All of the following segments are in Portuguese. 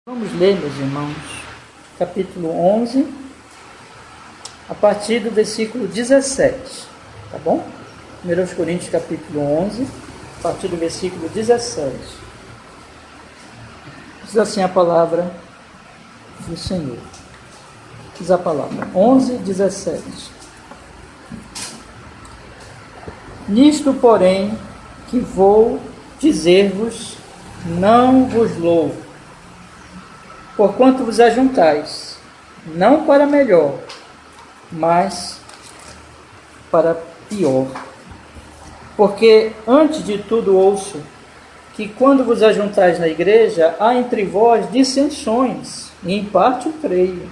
Vamos ler, meus irmãos, capítulo 11, a partir do versículo 17, tá bom? 1 Coríntios, capítulo 11, a partir do versículo 17. Diz assim a palavra do Senhor. Diz a palavra, 11, 17. Nisto, porém, que vou dizer-vos, não vos louvo, porquanto vos ajuntais, não para melhor, mas para pior. Porque antes de tudo ouço que quando vos ajuntais na igreja, há entre vós dissensões, e em parte o creio.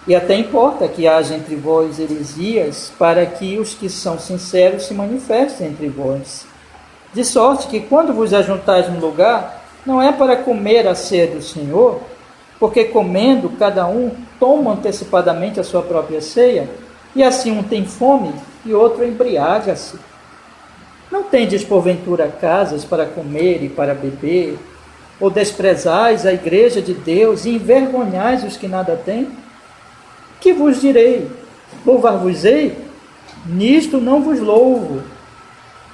E até importa que haja entre vós heresias, para que os que são sinceros se manifestem entre vós. De sorte que quando vos ajuntais num lugar, não é para comer a ceia do Senhor, porque comendo, cada um toma antecipadamente a sua própria ceia, e assim um tem fome e outro embriaga-se. Não tendes porventura casas para comer e para beber, ou desprezais a igreja de Deus e envergonhais os que nada têm? Que vos direi? Louvar-vos-ei? Nisto não vos louvo,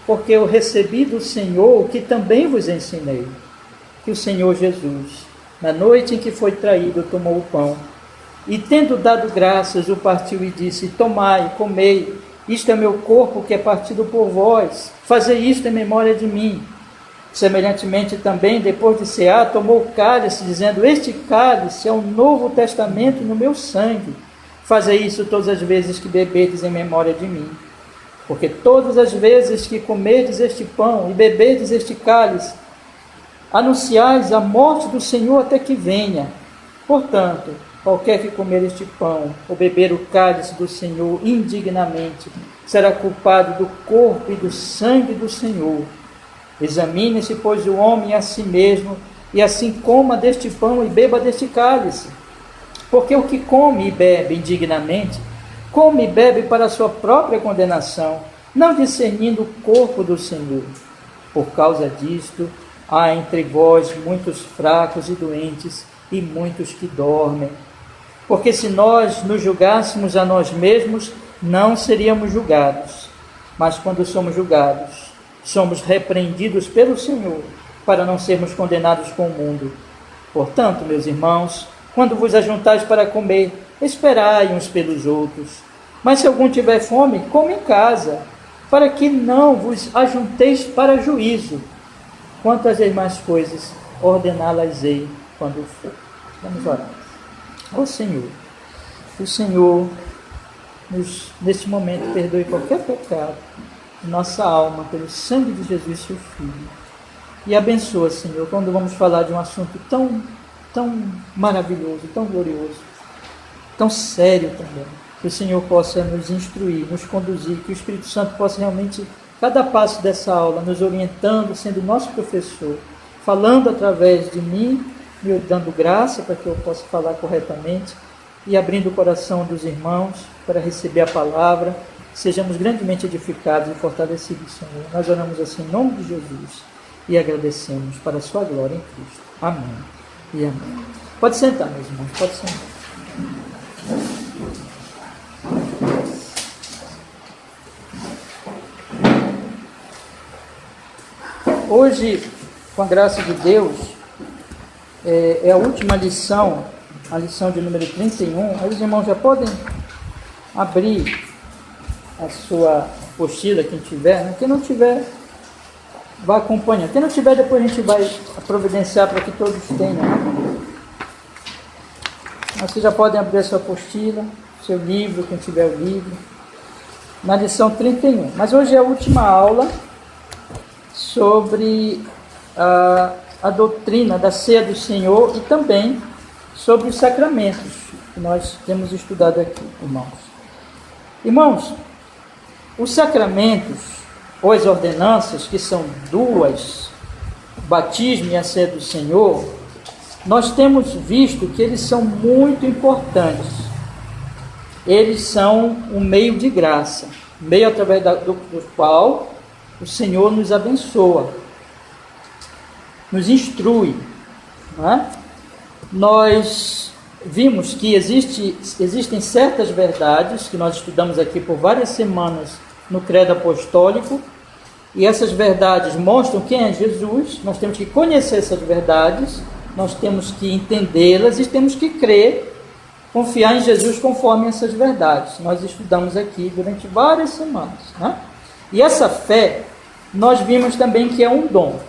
porque eu recebi do Senhor o que também vos ensinei, que o Senhor Jesus, na noite em que foi traído, tomou o pão, e tendo dado graças, o partiu e disse: tomai, comei, isto é meu corpo que é partido por vós, fazei isto em memória de mim. Semelhantemente também, depois de cear, tomou o cálice, dizendo: este cálice é o novo testamento no meu sangue, fazei isso todas as vezes que bebedes em memória de mim. Porque todas as vezes que comerdes este pão e beberdes este cálice, anunciais a morte do Senhor até que venha. Portanto, qualquer que comer este pão ou beber o cálice do Senhor indignamente, será culpado do corpo e do sangue do Senhor. Examine-se, pois, o homem a si mesmo, e assim coma deste pão e beba deste cálice. Porque o que come e bebe indignamente, come e bebe para a sua própria condenação, não discernindo o corpo do Senhor. Por causa disto, há entre vós muitos fracos e doentes, e muitos que dormem. Porque se nós nos julgássemos a nós mesmos, não seríamos julgados. Mas quando somos julgados, somos repreendidos pelo Senhor, para não sermos condenados com o mundo. Portanto, meus irmãos, quando vos ajuntais para comer, esperai uns pelos outros. Mas se algum tiver fome, coma em casa, para que não vos ajunteis para juízo. Quanto às demais coisas, ordená-las-ei quando for. Vamos orar. Ó Senhor, que o Senhor, neste momento, perdoe qualquer pecado de nossa alma, pelo sangue de Jesus, seu Filho. E abençoa, Senhor, quando vamos falar de um assunto tão maravilhoso, tão glorioso, tão sério também. Que o Senhor possa nos instruir, nos conduzir, que o Espírito Santo possa realmente, cada passo dessa aula, nos orientando, sendo nosso professor, falando através de mim, me dando graça para que eu possa falar corretamente e abrindo o coração dos irmãos para receber a palavra, sejamos grandemente edificados e fortalecidos, Senhor. Nós oramos assim em nome de Jesus e agradecemos para a sua glória em Cristo. Amém e amém. Pode sentar, meus irmãos, pode sentar. Hoje, com a graça de Deus, é a última lição, a lição de número 31. Aí os irmãos já podem abrir a sua apostila, quem tiver, né? Quem não tiver, vai acompanhando. Quem não tiver, depois a gente vai providenciar para que todos tenham. Né? Vocês já podem abrir a sua apostila, seu livro, quem tiver o livro, na lição 31. Mas hoje é a última aula sobre a doutrina da ceia do Senhor e também sobre os sacramentos que nós temos estudado aqui, irmãos. Irmãos, os sacramentos ou as ordenanças, que são duas, o batismo e a ceia do Senhor, nós temos visto que eles são muito importantes. Eles são um meio de graça, meio através do qual o Senhor nos abençoa, nos instrui, não é? nós vimos que existem certas verdades que nós estudamos aqui por várias semanas no Credo Apostólico, e essas verdades mostram quem é Jesus. Nós temos que conhecer essas verdades, nós temos que entendê-las e temos que crer, confiar em Jesus conforme essas verdades. Nós estudamos aqui durante várias semanas, né? E essa fé, nós vimos também que é um dom.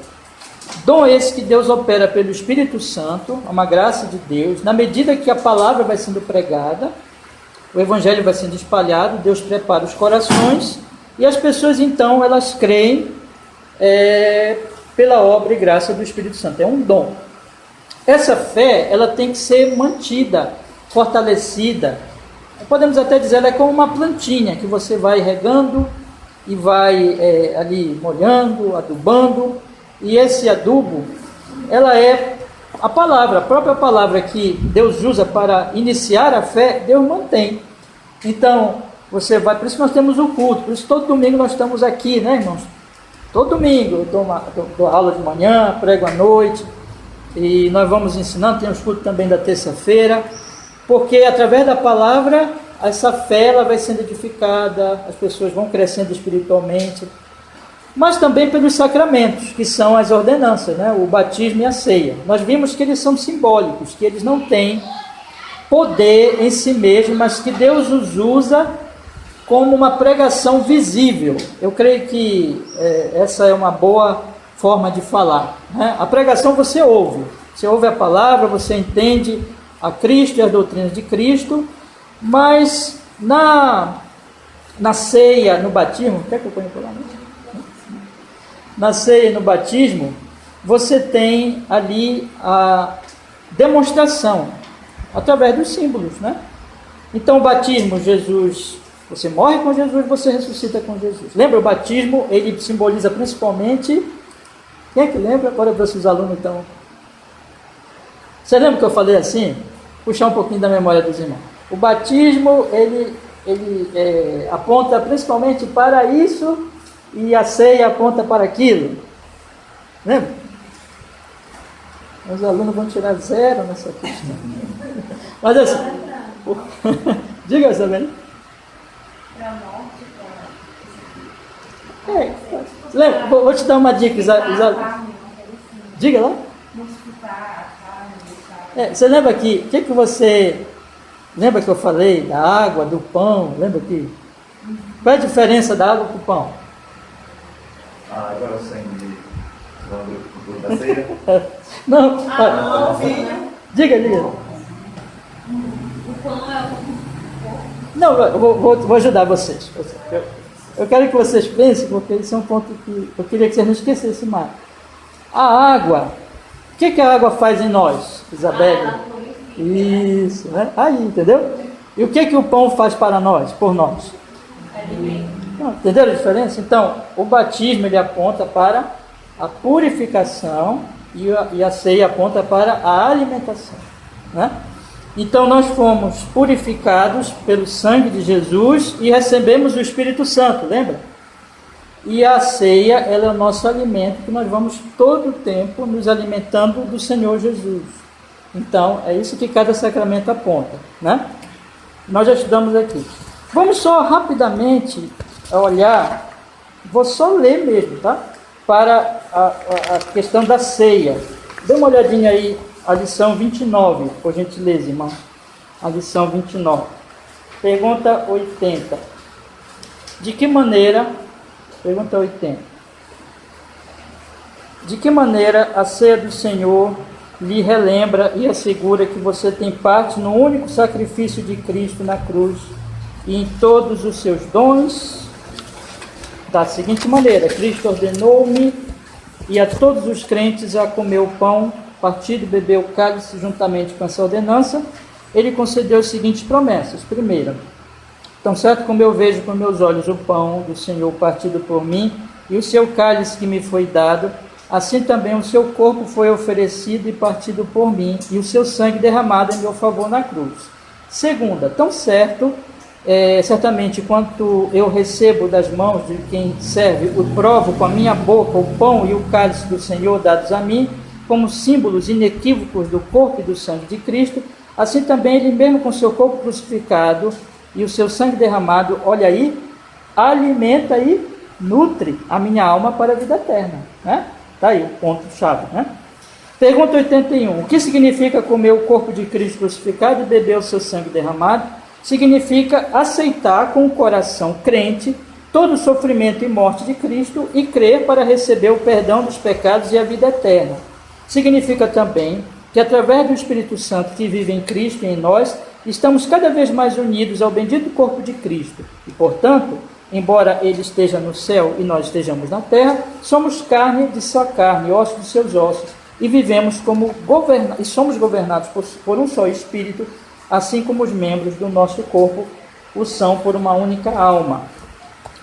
Dom esse que Deus opera pelo Espírito Santo, é uma graça de Deus. Na medida que a palavra vai sendo pregada, o Evangelho vai sendo espalhado, Deus prepara os corações, e as pessoas então, elas creem pela obra e graça do Espírito Santo. É um dom. Essa fé, ela tem que ser mantida, fortalecida. Podemos até dizer, ela é como uma plantinha que você vai regando e vai ali molhando, adubando. E esse adubo, ela é a palavra, a própria palavra que Deus usa para iniciar a fé, Deus mantém. Então, você vai, por isso nós temos o culto, por isso todo domingo nós estamos aqui, né, irmãos? Todo domingo eu dou aula de manhã, prego à noite, e nós vamos ensinando, tem os cultos também da terça-feira, porque através da palavra, essa fé ela vai sendo edificada, as pessoas vão crescendo espiritualmente, mas também pelos sacramentos, que são as ordenanças, né? O batismo e a ceia. Nós vimos que eles são simbólicos, que eles não têm poder em si mesmos, mas que Deus os usa como uma pregação visível. Eu creio que essa é uma boa forma de falar, né? A pregação você ouve a palavra, você entende a Cristo e as doutrinas de Cristo, mas na ceia, no batismo, quer que eu ponha por lá? Na ceia e no batismo, você tem ali a demonstração, através dos símbolos, né? Então o batismo, Jesus, você morre com Jesus, você ressuscita com Jesus. Lembra, o batismo, ele simboliza principalmente, quem é que lembra? Agora para os alunos então. Você lembra que eu falei assim? Puxar um pouquinho da memória dos irmãos. O batismo, ele aponta principalmente para isso, e a ceia aponta para aquilo. Lembra? Os alunos vão tirar 0 nessa questão. Mas assim, diga, Isabel. Lembra? Vou te dar uma dica, Isabel. Diga lá. Você lembra que você lembra que eu falei da água, do pão? Lembra que qual é a diferença da água para o pão? Agora o sangue da ceia. Não, diga. O pão é Não, eu vou ajudar vocês. Eu quero que vocês pensem, porque isso é um ponto que eu queria que vocês não esquecessem mais. A água, o que a água faz em nós, Isabelle? Isso, né? Aí, entendeu? E o que o pão faz para nós, por nós? Entenderam a diferença? Então, o batismo ele aponta para a purificação e a ceia aponta para a alimentação, né? Então, nós fomos purificados pelo sangue de Jesus e recebemos o Espírito Santo, lembra? E a ceia, ela é o nosso alimento, que nós vamos todo o tempo nos alimentando do Senhor Jesus. Então, é isso que cada sacramento aponta, né? Nós já estudamos aqui. Vamos só rapidamente olhar, vou só ler mesmo, tá? Para a questão da ceia. Dê uma olhadinha aí, a lição 29, por gentileza, irmão. A lição 29. Pergunta 80. De que maneira, pergunta 80. De que maneira a ceia do Senhor lhe relembra e assegura que você tem parte no único sacrifício de Cristo na cruz e em todos os seus dons? Da seguinte maneira: Cristo ordenou-me e a todos os crentes a comer o pão, partir e beber o cálice juntamente com essa ordenança. Ele concedeu as seguintes promessas. Primeira: tão certo como eu vejo com meus olhos o pão do Senhor partido por mim e o seu cálice que me foi dado, assim também o seu corpo foi oferecido e partido por mim e o seu sangue derramado em meu favor na cruz. Segunda: tão certo certamente quanto eu recebo das mãos de quem serve, o provo com a minha boca o pão e o cálice do Senhor dados a mim, como símbolos inequívocos do corpo e do sangue de Cristo, assim também ele mesmo com seu corpo crucificado e o seu sangue derramado, olha aí, alimenta e nutre a minha alma para a vida eterna. Né? Está aí o ponto-chave. Né? Pergunta 81. O que significa comer o corpo de Cristo crucificado e beber o seu sangue derramado? Significa aceitar com o coração crente todo o sofrimento e morte de Cristo e crer para receber o perdão dos pecados e a vida eterna. Significa também que através do Espírito Santo que vive em Cristo e em nós, estamos cada vez mais unidos ao bendito corpo de Cristo. E, portanto, embora ele esteja no céu e nós estejamos na terra, somos carne de sua carne, ossos de seus ossos, e vivemos e somos governados por um só Espírito, assim como os membros do nosso corpo o são por uma única alma.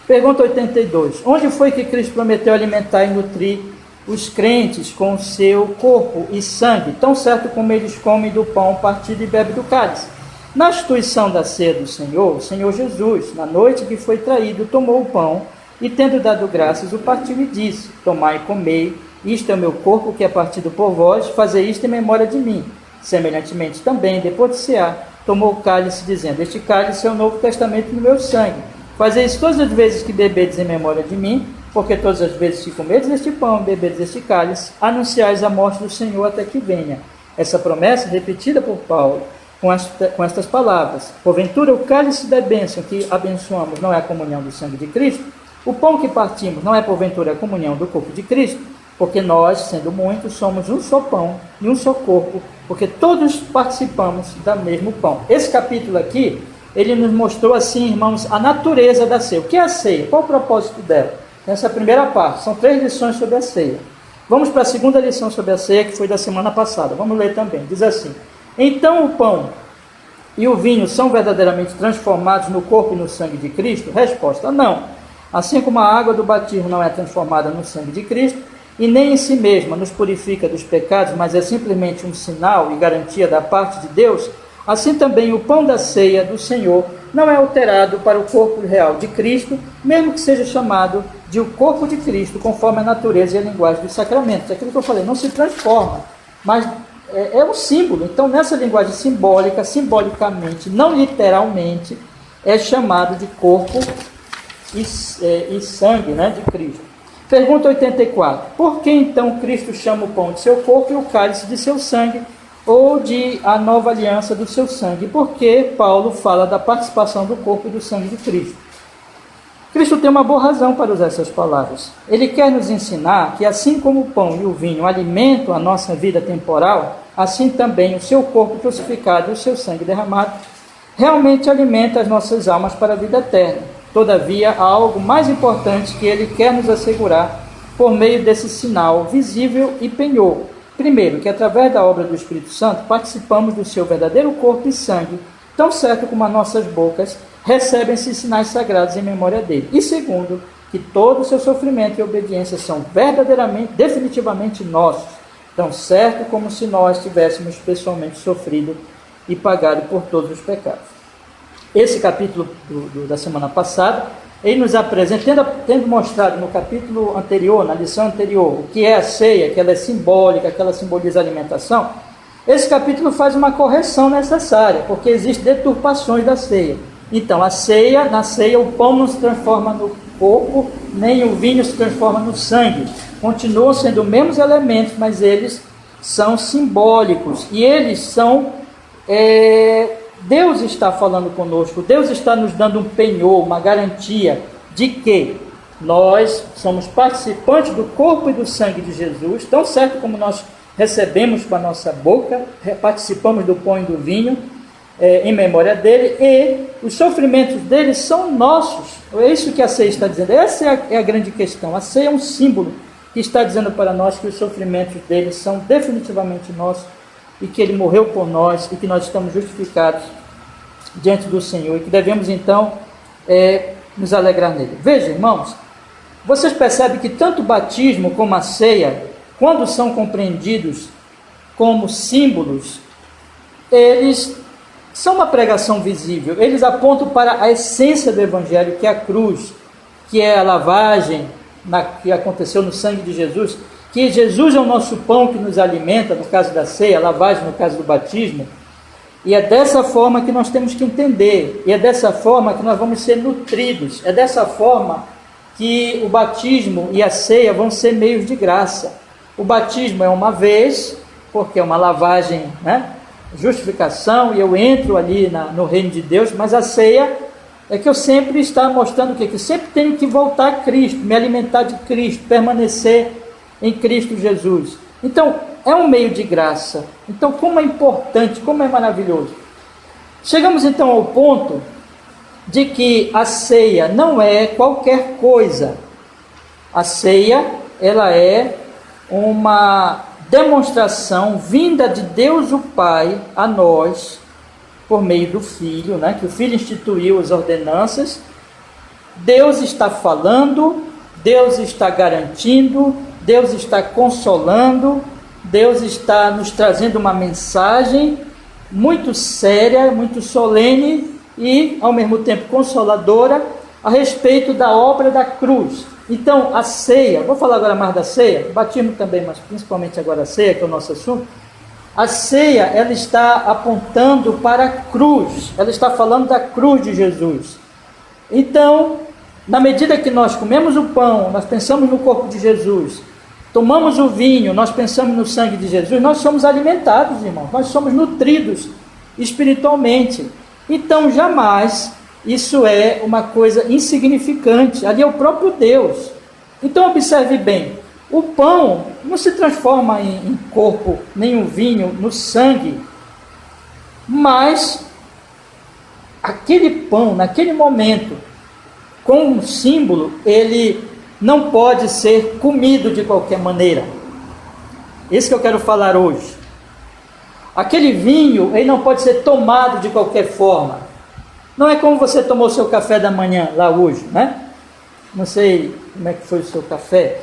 Pergunta 82. Onde foi que Cristo prometeu alimentar e nutrir os crentes com o seu corpo e sangue, tão certo como eles comem do pão partido e bebem do cálice? Na instituição da ceia do Senhor, o Senhor Jesus, na noite que foi traído, tomou o pão e, tendo dado graças, o partiu e disse: tomai e comei, isto é o meu corpo que é partido por vós, fazei isto em memória de mim. Semelhantemente também, depois de cear, tomou o cálice, dizendo: este cálice é o novo testamento no meu sangue. Fazei isso todas as vezes que bebedes em memória de mim, porque todas as vezes que comedes este pão e bebedes este cálice, anunciais a morte do Senhor até que venha. Essa promessa, repetida por Paulo, com estas palavras: porventura o cálice da bênção que abençoamos não é a comunhão do sangue de Cristo? O pão que partimos não é porventura a comunhão do corpo de Cristo? Porque nós, sendo muitos, somos um só pão e um só corpo, porque todos participamos do mesmo pão. Esse capítulo aqui, ele nos mostrou assim, irmãos, a natureza da ceia. O que é a ceia? Qual o propósito dela? Essa primeira parte, são 3 lições sobre a ceia. Vamos para a segunda lição sobre a ceia, que foi da semana passada. Vamos ler também. Diz assim: então o pão e o vinho são verdadeiramente transformados no corpo e no sangue de Cristo? Resposta: não. Assim como a água do batismo não é transformada no sangue de Cristo, e nem em si mesma nos purifica dos pecados, mas é simplesmente um sinal e garantia da parte de Deus, assim também o pão da ceia do Senhor não é alterado para o corpo real de Cristo, mesmo que seja chamado de o corpo de Cristo, conforme a natureza e a linguagem dos sacramentos. Aquilo que eu falei, não se transforma, mas é um símbolo. Então, nessa linguagem simbólica, simbolicamente, não literalmente, é chamado de corpo e sangue, né, de Cristo. Pergunta 84. Por que então Cristo chama o pão de seu corpo e o cálice de seu sangue, ou de a nova aliança do seu sangue? Por que Paulo fala da participação do corpo e do sangue de Cristo? Cristo tem uma boa razão para usar essas palavras. Ele quer nos ensinar que assim como o pão e o vinho alimentam a nossa vida temporal, assim também o seu corpo crucificado e o seu sangue derramado realmente alimenta as nossas almas para a vida eterna. Todavia, há algo mais importante que ele quer nos assegurar por meio desse sinal visível e penhor. Primeiro, que através da obra do Espírito Santo participamos do seu verdadeiro corpo e sangue, tão certo como as nossas bocas recebem esses sinais sagrados em memória dele. E segundo, que todo o seu sofrimento e obediência são verdadeiramente, definitivamente nossos, tão certo como se nós tivéssemos pessoalmente sofrido e pagado por todos os pecados. Esse capítulo da semana passada, ele nos apresenta, tendo mostrado no capítulo anterior, na lição anterior, o que é a ceia, que ela é simbólica, que ela simboliza a alimentação. Esse capítulo faz uma correção necessária, porque existem deturpações da ceia. Então, na ceia, o pão não se transforma no corpo, nem o vinho se transforma no sangue. Continuam sendo os mesmos elementos, mas eles são simbólicos. E eles são... Deus está falando conosco, Deus está nos dando um penhor, uma garantia de que nós somos participantes do corpo e do sangue de Jesus, tão certo como nós recebemos com a nossa boca, participamos do pão e do vinho em memória dele, e os sofrimentos dele são nossos. É isso que a ceia está dizendo. Essa é a grande questão. A ceia é um símbolo que está dizendo para nós que os sofrimentos dele são definitivamente nossos, e que ele morreu por nós, e que nós estamos justificados diante do Senhor, e que devemos então nos alegrar nele. Veja, irmãos, vocês percebem que tanto o batismo como a ceia, quando são compreendidos como símbolos, eles são uma pregação visível, eles apontam para a essência do Evangelho, que é a cruz, que é a lavagem que aconteceu no sangue de Jesus, que Jesus é o nosso pão que nos alimenta, no caso da ceia, a lavagem no caso do batismo, e é dessa forma que nós temos que entender, e é dessa forma que nós vamos ser nutridos, é dessa forma que o batismo e a ceia vão ser meios de graça. O batismo é uma vez, porque é uma lavagem, né? Justificação, e eu entro ali no reino de Deus, mas a ceia é que eu sempre está mostrando o quê? Que eu sempre tenho que voltar a Cristo, me alimentar de Cristo, permanecer em Cristo Jesus. Então, é um meio de graça. Então, como é importante, como é maravilhoso. Chegamos então ao ponto de que a ceia não é qualquer coisa. A ceia, ela é uma demonstração vinda de Deus o Pai a nós, por meio do Filho, né? Que o Filho instituiu as ordenanças. Deus está falando, Deus está garantindo, Deus está consolando, Deus está nos trazendo uma mensagem muito séria, muito solene e, ao mesmo tempo, consoladora a respeito da obra da cruz. Então, a ceia, vou falar agora mais da ceia, batismo também, mas principalmente agora a ceia, que é o nosso assunto. A ceia, ela está apontando para a cruz, ela está falando da cruz de Jesus. Então, na medida que nós comemos o pão, nós pensamos no corpo de Jesus, tomamos o vinho, nós pensamos no sangue de Jesus, nós somos alimentados, irmãos, nós somos nutridos espiritualmente. Então, jamais isso é uma coisa insignificante, ali é o próprio Deus. Então, observe bem, o pão não se transforma em corpo, nem o vinho no sangue, mas aquele pão, naquele momento, com um símbolo, ele não pode ser comido de qualquer maneira. Esse que eu quero falar hoje. Aquele vinho, ele não pode ser tomado de qualquer forma. Não é como você tomou seu café da manhã lá hoje, né? Não sei como é que foi o seu café.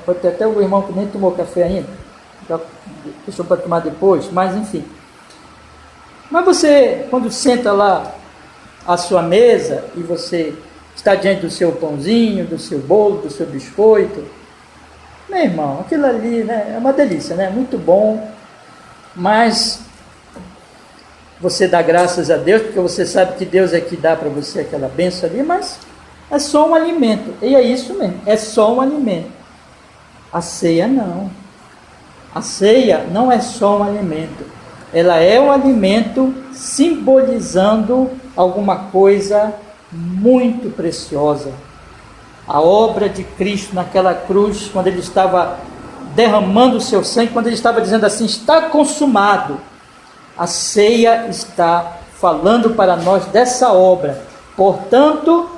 Pode ter até o irmão que nem tomou café ainda, já deixou para tomar depois, mas enfim. Mas você, quando senta lá à sua mesa e você está diante do seu pãozinho, do seu bolo, do seu biscoito, meu irmão, aquilo ali, né, é uma delícia, né? Muito bom, mas você dá graças a Deus, porque você sabe que Deus é que dá para você aquela bênção ali, mas é só um alimento, e é isso mesmo, é só um alimento. A ceia não. A ceia não é só um alimento. Ela é um alimento simbolizando alguma coisa muito preciosa. A obra de Cristo naquela cruz, quando ele estava derramando o seu sangue, quando ele estava dizendo assim, está consumado. A ceia está falando para nós dessa obra. Portanto,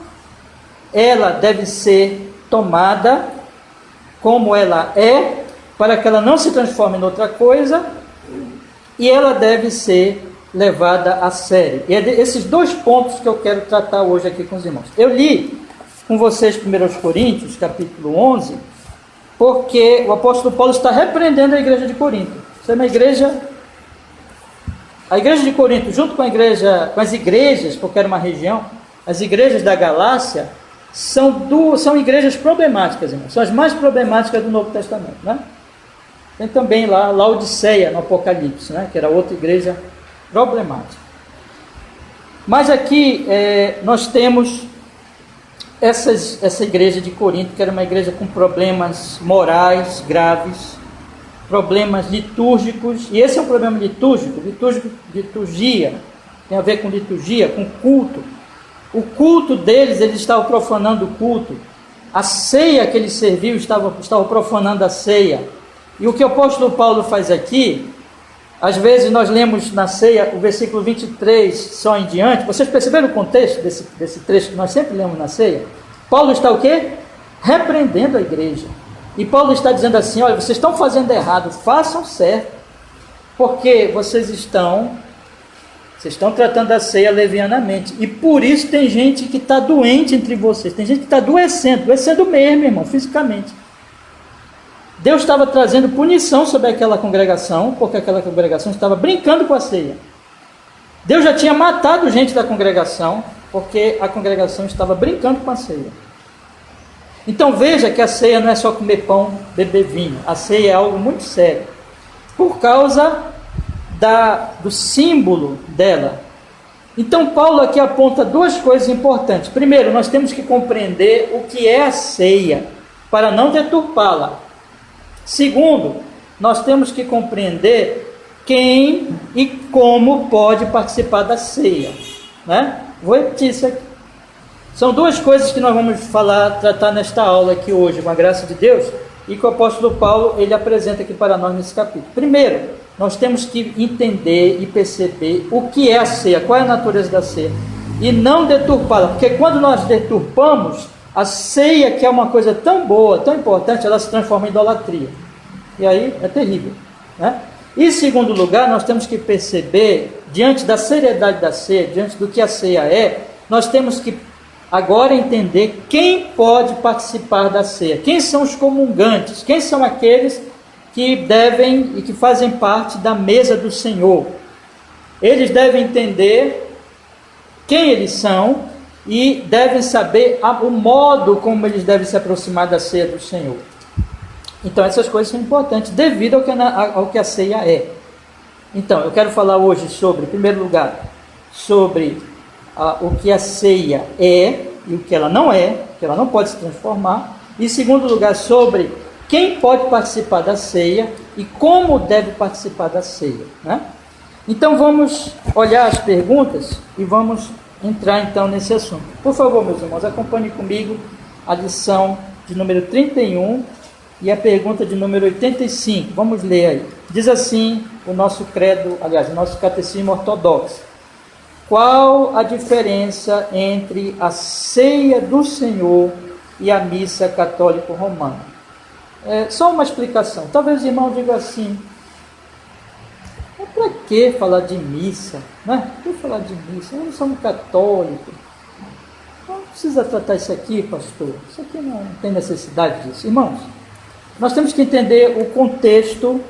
ela deve ser tomada como ela é, para que ela não se transforme em outra coisa, e ela deve ser levada a sério. E é esses dois pontos que eu quero tratar hoje aqui com os irmãos. Eu li com vocês 1 Coríntios, capítulo 11, porque o apóstolo Paulo está repreendendo a igreja de Corinto. Isso é uma igreja... A igreja de Corinto, junto com as igrejas, porque era uma região, as igrejas da Galácia, são igrejas problemáticas, irmãos. São as mais problemáticas do Novo Testamento, né? Tem também lá Laodiceia no Apocalipse, né? Que era outra igreja problemática. Mas aqui nós temos essa igreja de Corinto, que era uma igreja com problemas morais graves, problemas litúrgicos, e esse é um problema liturgia, tem a ver com liturgia, com culto. O culto deles, eles estavam profanando o culto. A ceia que eles serviam estava profanando a ceia. E o que o apóstolo Paulo faz aqui, às vezes nós lemos na ceia o versículo 23 só em diante. Vocês perceberam o contexto desse trecho que nós sempre lemos na ceia? Paulo está o quê? Repreendendo a igreja. E Paulo está dizendo assim, olha, vocês estão fazendo errado, façam certo, porque vocês estão tratando a ceia levianamente. E por isso tem gente que está doente entre vocês. Tem gente que está adoecendo mesmo, irmão, fisicamente. Deus estava trazendo punição sobre aquela congregação, porque aquela congregação estava brincando com a ceia. Deus já tinha matado gente da congregação, porque a congregação estava brincando com a ceia. Então veja que a ceia não é só comer pão, beber vinho. A ceia é algo muito sério, por causa do símbolo dela. Então Paulo aqui aponta duas coisas importantes. Primeiro, nós temos que compreender o que é a ceia, para não deturpá-la. Segundo, nós temos que compreender quem e como pode participar da ceia, né? Vou repetir isso aqui. São duas coisas que nós vamos tratar nesta aula aqui hoje, com a graça de Deus, e que o apóstolo Paulo ele apresenta aqui para nós nesse capítulo. Primeiro, nós temos que entender e perceber o que é a ceia, qual é a natureza da ceia, e não deturpá-la, porque quando nós deturpamos, a ceia, que é uma coisa tão boa, tão importante, ela se transforma em idolatria, e aí é terrível, né? E em segundo lugar, nós temos que perceber, diante da seriedade da ceia, diante do que a ceia é, nós temos que agora entender quem pode participar da ceia, quem são os comungantes, quem são aqueles que devem e que fazem parte da mesa do Senhor. Eles devem entender quem eles são e devem saber o modo como eles devem se aproximar da ceia do Senhor. Então essas coisas são importantes devido ao que a ceia é. Então eu quero falar hoje sobre, em primeiro lugar, sobre o que a ceia é e o que ela não é, que ela não pode se transformar. E em segundo lugar, sobre quem pode participar da ceia e como deve participar da ceia, né? Então vamos olhar as perguntas e vamos entrar então nesse assunto. Por favor, meus irmãos, acompanhem comigo a lição de número 31 e a pergunta de número 85. Vamos ler aí. Diz assim o nosso credo, aliás, o nosso catecismo ortodoxo: qual a diferença entre a ceia do Senhor e a missa católico-romana? Só uma explicação. Talvez os irmãos digam assim: para que falar de missa? Né? Por que falar de missa? Nós somos católicos. Não precisa tratar isso aqui, pastor. Isso aqui não tem necessidade disso. Irmãos, nós temos que entender o contexto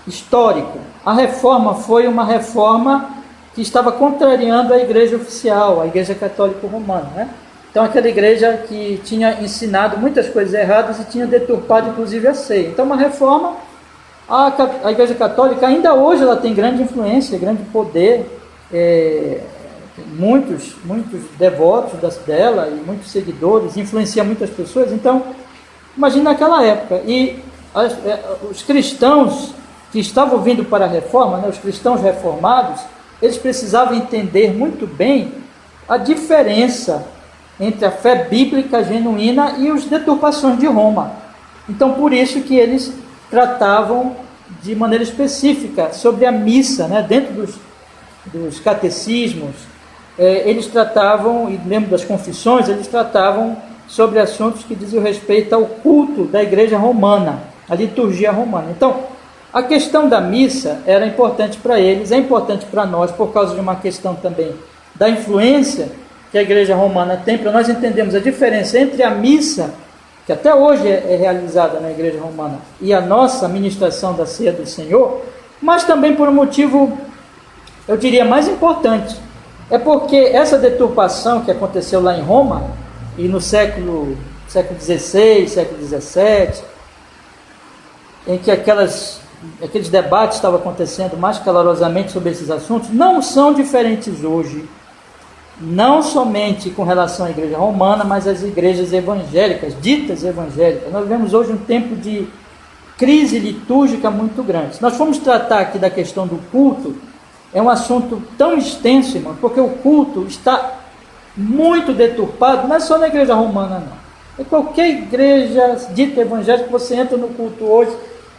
histórico. A reforma foi uma reforma que estava contrariando a igreja oficial, a igreja católico-romana, né? Então aquela igreja que tinha ensinado muitas coisas erradas e tinha deturpado inclusive a ceia. Então uma reforma, a igreja católica ainda hoje ela tem grande influência, grande poder, muitos devotos dela e muitos seguidores, influencia muitas pessoas. Então imagina naquela época, e os cristãos que estavam vindo para a reforma, né, os cristãos reformados, eles precisavam entender muito bem a diferença entre a fé bíblica genuína e as deturpações de Roma. Então, por isso que eles tratavam de maneira específica sobre a missa, né? Dentro dos catecismos, eles tratavam, e lembro das confissões, eles tratavam sobre assuntos que diziam respeito ao culto da igreja romana, a liturgia romana. Então, a questão da missa era importante para eles, é importante para nós, por causa de uma questão também da influência que a igreja romana tem, para nós entendermos a diferença entre a missa, que até hoje é realizada na igreja romana, e a nossa ministração da ceia do Senhor, mas também por um motivo, eu diria, mais importante. É porque essa deturpação que aconteceu lá em Roma, e no século XVI, século XVII, em que aqueles debates estavam acontecendo mais calorosamente sobre esses assuntos, não são diferentes hoje, não somente com relação à igreja romana, mas às igrejas evangélicas, ditas evangélicas. Nós vivemos hoje um tempo de crise litúrgica muito grande. Se nós formos tratar aqui da questão do culto, é um assunto tão extenso, irmão, porque o culto está muito deturpado, não é só na igreja romana, não. É qualquer igreja dita evangélica que você entra no culto hoje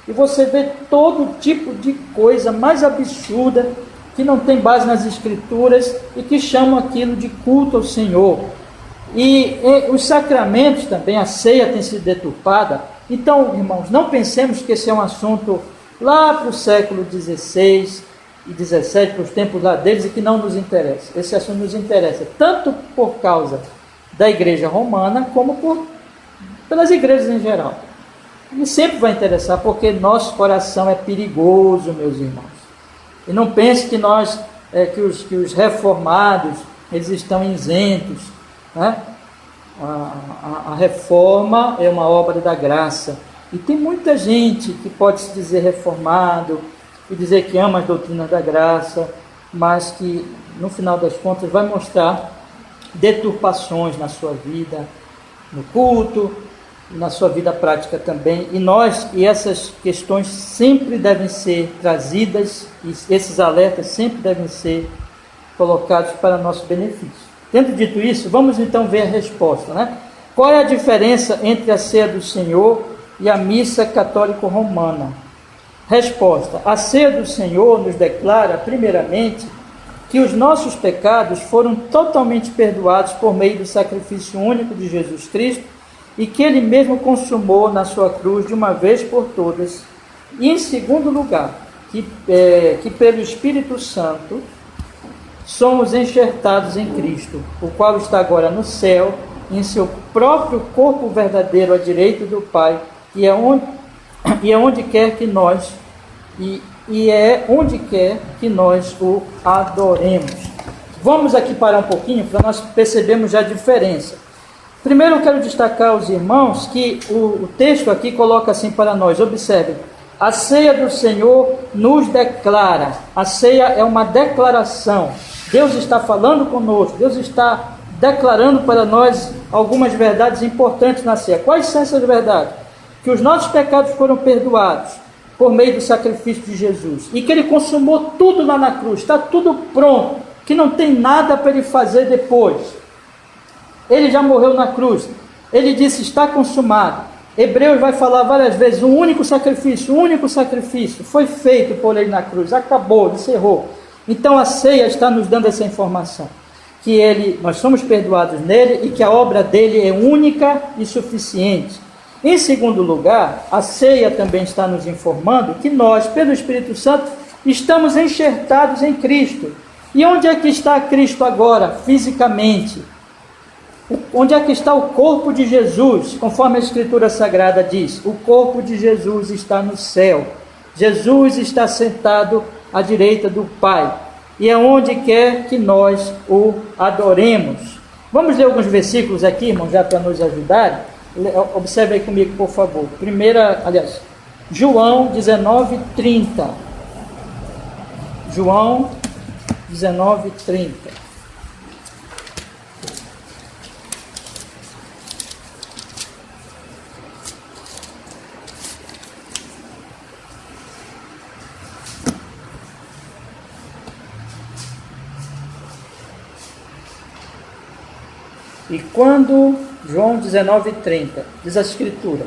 e você vê todo tipo de coisa mais absurda, que não tem base nas escrituras e que chamam aquilo de culto ao Senhor. E os sacramentos também, a ceia tem sido deturpada. Então, irmãos, não pensemos que esse é um assunto lá para o século XVI e XVII, para os tempos lá deles, e que não nos interessa. Esse assunto nos interessa tanto por causa da igreja romana, como pelas igrejas em geral. E sempre vai interessar, porque nosso coração é perigoso, meus irmãos. E não pense que que os reformados, eles estão isentos, né? A reforma é uma obra da graça. E tem muita gente que pode se dizer reformado e dizer que ama as doutrinas da graça, mas que no final das contas vai mostrar deturpações na sua vida, no culto, na sua vida prática também. E essas questões sempre devem ser trazidas, e esses alertas sempre devem ser colocados para nosso benefício. Tendo dito isso, vamos então ver a resposta, né? Qual é a diferença entre a ceia do Senhor e a missa católico-romana? Resposta: a ceia do Senhor nos declara, primeiramente, que os nossos pecados foram totalmente perdoados por meio do sacrifício único de Jesus Cristo e que Ele mesmo consumou na sua cruz de uma vez por todas. E em segundo lugar, que pelo Espírito Santo somos enxertados em Cristo, o qual está agora no céu, em seu próprio corpo verdadeiro à direita do Pai, e é onde quer que nós o adoremos. Vamos aqui parar um pouquinho para nós percebermos a diferença. Primeiro eu quero destacar aos irmãos que o texto aqui coloca assim para nós, observem, a ceia do Senhor nos declara. A ceia é uma declaração. Deus está falando conosco, Deus está declarando para nós algumas verdades importantes na ceia. Quais são essas verdades? Que os nossos pecados foram perdoados por meio do sacrifício de Jesus e que Ele consumou tudo lá na cruz, está tudo pronto, que não tem nada para Ele fazer depois. Ele já morreu na cruz, Ele disse: está consumado. Hebreus vai falar várias vezes: um único sacrifício foi feito por Ele na cruz, acabou, encerrou. Então a ceia está nos dando essa informação, que nós somos perdoados nele e que a obra dele é única e suficiente. Em segundo lugar, a ceia também está nos informando que nós, pelo Espírito Santo, estamos enxertados em Cristo. E onde é que está Cristo agora, fisicamente? Onde é que está o corpo de Jesus? Conforme a Escritura Sagrada diz, o corpo de Jesus está no céu. Jesus está sentado à direita do Pai, e é onde quer que nós o adoremos. Vamos ler alguns versículos aqui, irmãos, já para nos ajudarem. Observe aí comigo, por favor. João 19:30. João 19:30. João 19:30, diz a Escritura: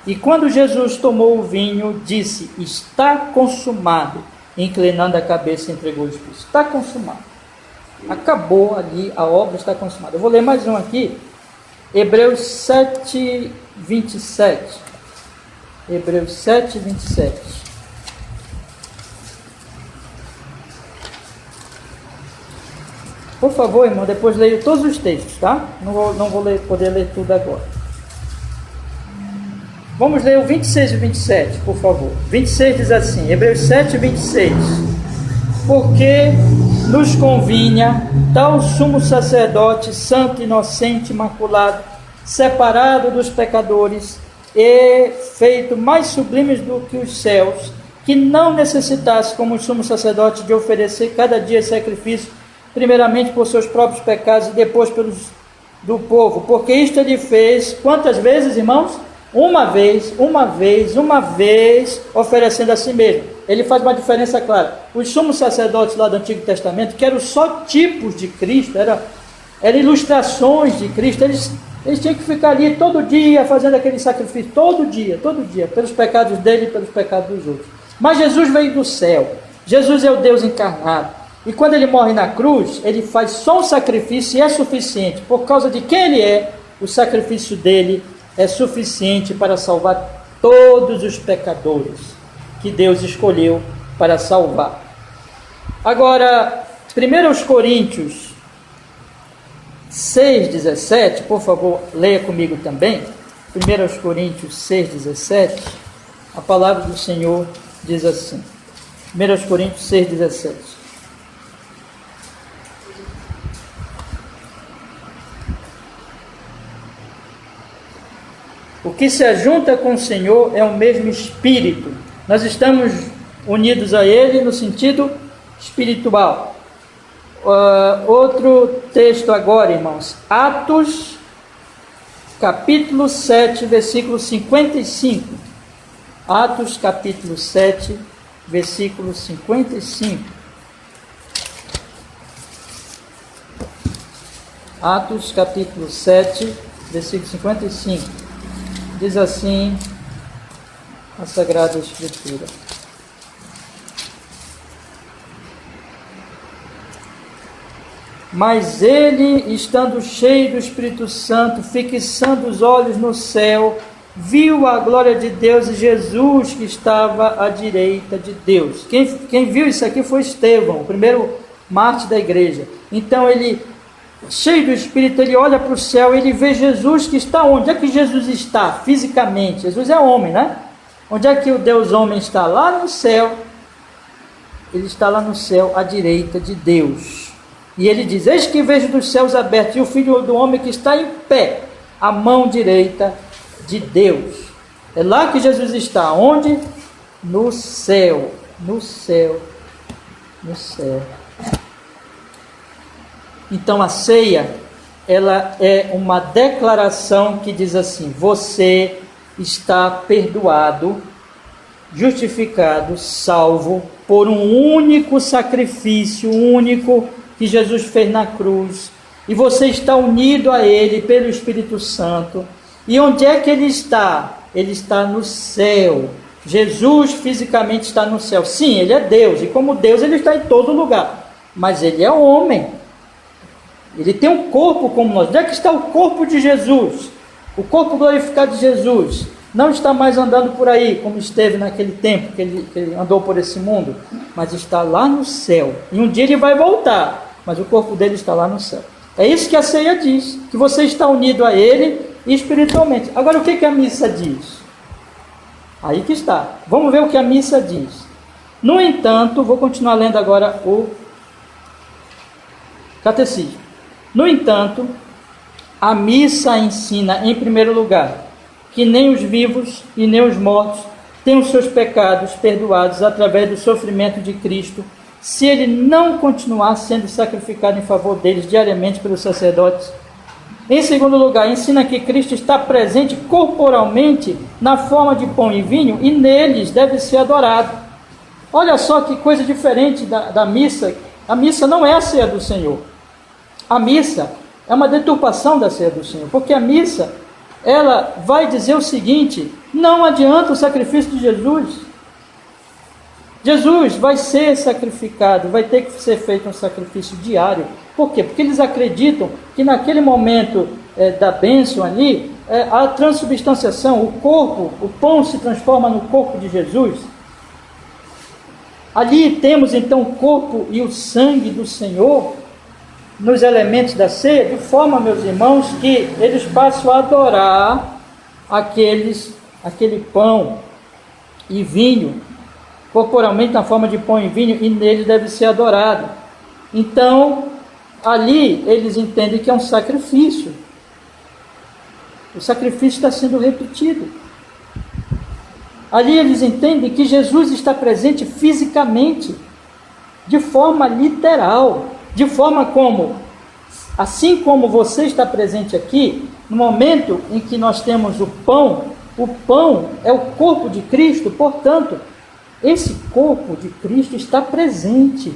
e quando Jesus tomou o vinho, disse: está consumado, inclinando a cabeça, entregou o Espírito. Está consumado, acabou ali, a obra está consumada. Eu vou ler mais um aqui, Hebreus 7:27. Hebreus 7:27. Por favor, irmão, depois leio todos os textos, tá? Não vou poder ler tudo agora. Vamos ler o 26 e 27, por favor. 26 diz assim, Hebreus 7:26. Porque nos convinha tal sumo sacerdote, santo, inocente, imaculado, separado dos pecadores e feito mais sublimes do que os céus, que não necessitasse, como o sumo sacerdote, de oferecer cada dia sacrifício, primeiramente por seus próprios pecados e depois pelos do povo, porque isto ele fez, quantas vezes, irmãos? Uma vez, oferecendo a si mesmo. Ele faz uma diferença clara. Os sumos sacerdotes lá do Antigo Testamento, que eram só tipos de Cristo, eram ilustrações de Cristo, eles tinham que ficar ali todo dia fazendo aquele sacrifício, todo dia, pelos pecados dele e pelos pecados dos outros. Mas Jesus veio do céu, Jesus é o Deus encarnado. E quando ele morre na cruz, ele faz só um sacrifício e é suficiente. Por causa de quem ele é, o sacrifício dele é suficiente para salvar todos os pecadores que Deus escolheu para salvar. Agora, 1 Coríntios 6,17, por favor, leia comigo também. 1 Coríntios 6,17, a palavra do Senhor diz assim. 1 Coríntios 6,17. que se ajunta com o Senhor é o mesmo Espírito. Nós estamos unidos a Ele no sentido espiritual. Outro texto agora, irmãos. Atos, capítulo 7, versículo 55. Atos, capítulo 7, versículo 55. Atos, capítulo 7, versículo 55. Diz assim a Sagrada Escritura: mas ele, estando cheio do Espírito Santo, fixando os olhos no céu, viu a glória de Deus e Jesus que estava à direita de Deus. Quem viu isso aqui foi Estevão, o primeiro mártir da igreja. Então ele, cheio do Espírito, ele olha para o céu e ele vê Jesus que está onde? Onde é que Jesus está fisicamente? Jesus é homem, né? Onde é que o Deus homem está? Lá no céu. Ele está lá no céu à direita de Deus. E ele diz: eis que vejo dos céus abertos e o Filho do Homem que está em pé, à mão direita de Deus. É lá que Jesus está. Onde? No céu. No céu. No céu. Então a ceia, ela é uma declaração que diz assim: você está perdoado, justificado, salvo por um único sacrifício, único, que Jesus fez na cruz, e você está unido a Ele pelo Espírito Santo. E onde é que Ele está? Ele está no céu. Jesus fisicamente está no céu. Sim, Ele é Deus, e como Deus Ele está em todo lugar, mas Ele é homem. Ele tem um corpo como nós. Onde é que está o corpo de Jesus? O corpo glorificado de Jesus não está mais andando por aí, como esteve naquele tempo que ele andou por esse mundo, mas está lá no céu. E um dia Ele vai voltar, mas o corpo dele está lá no céu. É isso que a ceia diz, que você está unido a Ele espiritualmente. Agora, o que a missa diz? Aí que está. Vamos ver o que a missa diz. No entanto, vou continuar lendo agora o Catecismo. No entanto, a missa ensina, em primeiro lugar, que nem os vivos e nem os mortos têm os seus pecados perdoados através do sofrimento de Cristo, se Ele não continuar sendo sacrificado em favor deles diariamente pelos sacerdotes. Em segundo lugar, ensina que Cristo está presente corporalmente na forma de pão e vinho e neles deve ser adorado. Olha só que coisa diferente da missa. A missa não é a ceia do Senhor. A missa é uma deturpação da ceia do Senhor, porque a missa, ela vai dizer o seguinte: não adianta o sacrifício de Jesus. Jesus vai ser sacrificado, vai ter que ser feito um sacrifício diário. Por quê? Porque eles acreditam que naquele momento da bênção ali, a transubstanciação, o corpo, o pão se transforma no corpo de Jesus. Ali temos então o corpo e o sangue do Senhor nos elementos da ceia, de forma, meus irmãos, que eles passam a adorar aquele pão e vinho, corporalmente na forma de pão e vinho, e nele deve ser adorado. Então, ali eles entendem que é um sacrifício. O sacrifício está sendo repetido. Ali eles entendem que Jesus está presente fisicamente, de forma literal, de forma como, assim como você está presente aqui, no momento em que nós temos o pão é o corpo de Cristo, portanto, esse corpo de Cristo está presente.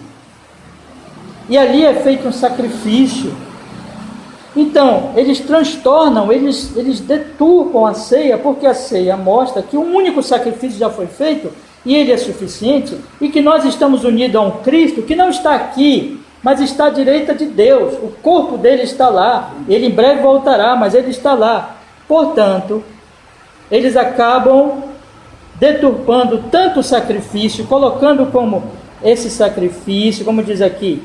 E ali é feito um sacrifício. Então, eles transtornam, eles deturpam a ceia, porque a ceia mostra que um único sacrifício já foi feito, e ele é suficiente, e que nós estamos unidos a um Cristo que não está aqui, mas está à direita de Deus. O corpo dele está lá. Ele em breve voltará, mas ele está lá. Portanto, eles acabam deturpando tanto o sacrifício, colocando como esse sacrifício, como diz aqui,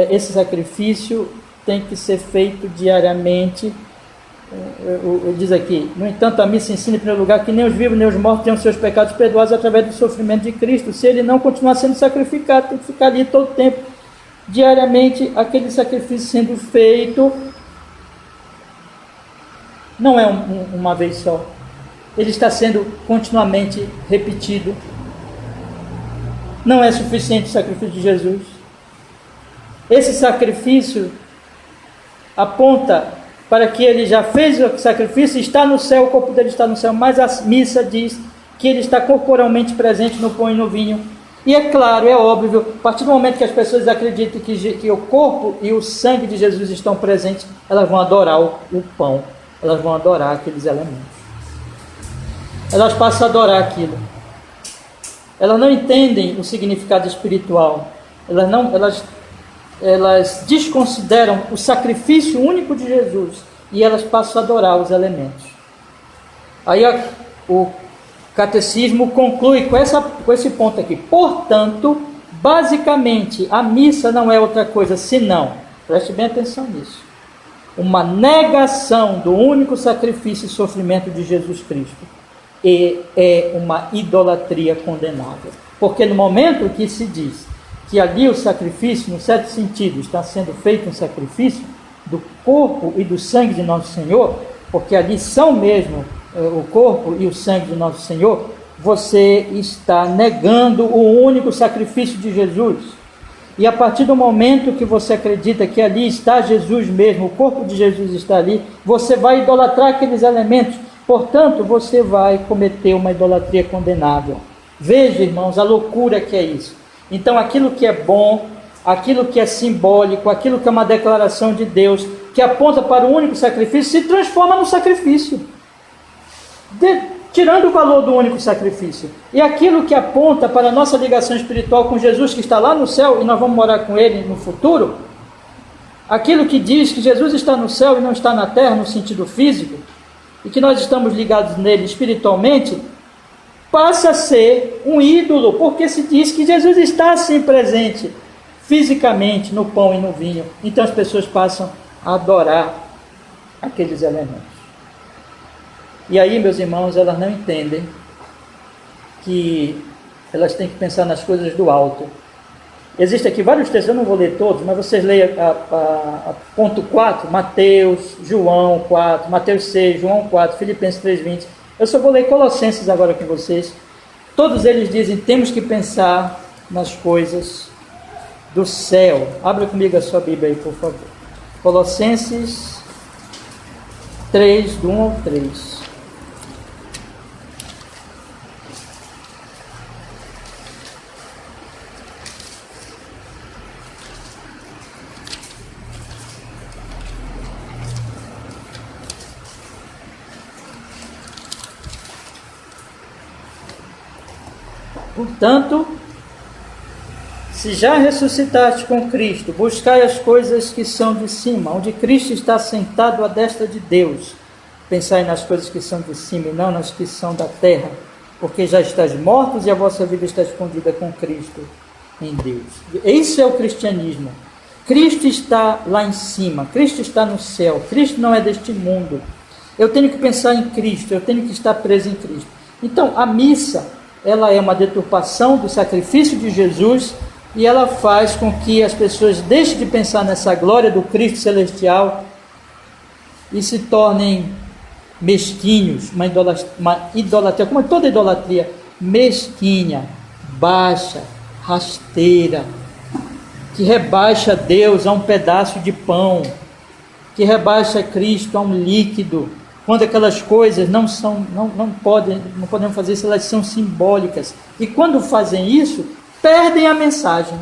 esse sacrifício tem que ser feito diariamente. Diz aqui: no entanto, a missa ensina em primeiro lugar que nem os vivos nem os mortos têm os seus pecados perdoados através do sofrimento de Cristo. Se ele não continuar sendo sacrificado, tem que ficar ali todo o tempo, diariamente, aquele sacrifício sendo feito. não é uma vez só. Ele está sendo continuamente repetido. Não é suficiente o sacrifício de Jesus. Esse sacrifício aponta para que ele já fez o sacrifício, está no céu, o corpo dele está no céu, mas a missa diz que ele está corporalmente presente no pão e no vinho. E é claro, é óbvio, a partir do momento que as pessoas acreditam que o corpo e o sangue de Jesus estão presentes, elas vão adorar o pão, elas vão adorar aqueles elementos. Elas passam a adorar aquilo. Elas não entendem o significado espiritual. Elas desconsideram o sacrifício único de Jesus e elas passam a adorar os elementos. Aí o catecismo conclui com esse ponto aqui. Portanto, basicamente, a missa não é outra coisa senão, preste bem atenção nisso, uma negação do único sacrifício e sofrimento de Jesus Cristo. E é uma idolatria condenável. Porque no momento que se diz que ali o sacrifício, no certo sentido, está sendo feito um sacrifício do corpo e do sangue de Nosso Senhor, porque ali são mesmo o corpo e o sangue de Nosso Senhor, você está negando o único sacrifício de Jesus. E a partir do momento que você acredita que ali está Jesus mesmo, o corpo de Jesus está ali, você vai idolatrar aqueles elementos. Portanto, você vai cometer uma idolatria condenável. Veja, irmãos, a loucura que é isso. Então, aquilo que é bom, aquilo que é simbólico, aquilo que é uma declaração de Deus, que aponta para o único sacrifício, se transforma no sacrifício, tirando o valor do único sacrifício. E aquilo que aponta para a nossa ligação espiritual com Jesus, que está lá no céu, e nós vamos morar com Ele no futuro, aquilo que diz que Jesus está no céu e não está na terra, no sentido físico, e que nós estamos ligados nele espiritualmente, passa a ser um ídolo, porque se diz que Jesus está assim presente fisicamente no pão e no vinho. Então as pessoas passam a adorar aqueles elementos. E aí, meus irmãos, elas não entendem que elas têm que pensar nas coisas do alto. Existem aqui vários textos, eu não vou ler todos, mas vocês leiam a ponto 4, Mateus, João 4, Mateus 6, João 4, Filipenses 3:20. Eu só vou ler Colossenses agora com vocês. Todos eles dizem, temos que pensar nas coisas do céu. Abra comigo a sua Bíblia aí, por favor. Colossenses 3, do 1 ao 3. Portanto, se já ressuscitaste com Cristo, buscai as coisas que são de cima, onde Cristo está sentado à destra de Deus. Pensai nas coisas que são de cima e não nas que são da terra, porque já estáis mortos e a vossa vida está escondida com Cristo em Deus. Isso é o cristianismo. Cristo está lá em cima, Cristo está no céu, Cristo não é deste mundo. Eu tenho que pensar em Cristo, eu tenho que estar preso em Cristo. Então, a missa, ela é uma deturpação do sacrifício de Jesus e ela faz com que as pessoas deixem de pensar nessa glória do Cristo celestial e se tornem mesquinhos, uma idolatria, como toda idolatria, mesquinha, baixa, rasteira, que rebaixa Deus a um pedaço de pão, que rebaixa Cristo a um líquido, quando aquelas coisas não podem fazer isso, elas são simbólicas. E quando fazem isso, perdem a mensagem,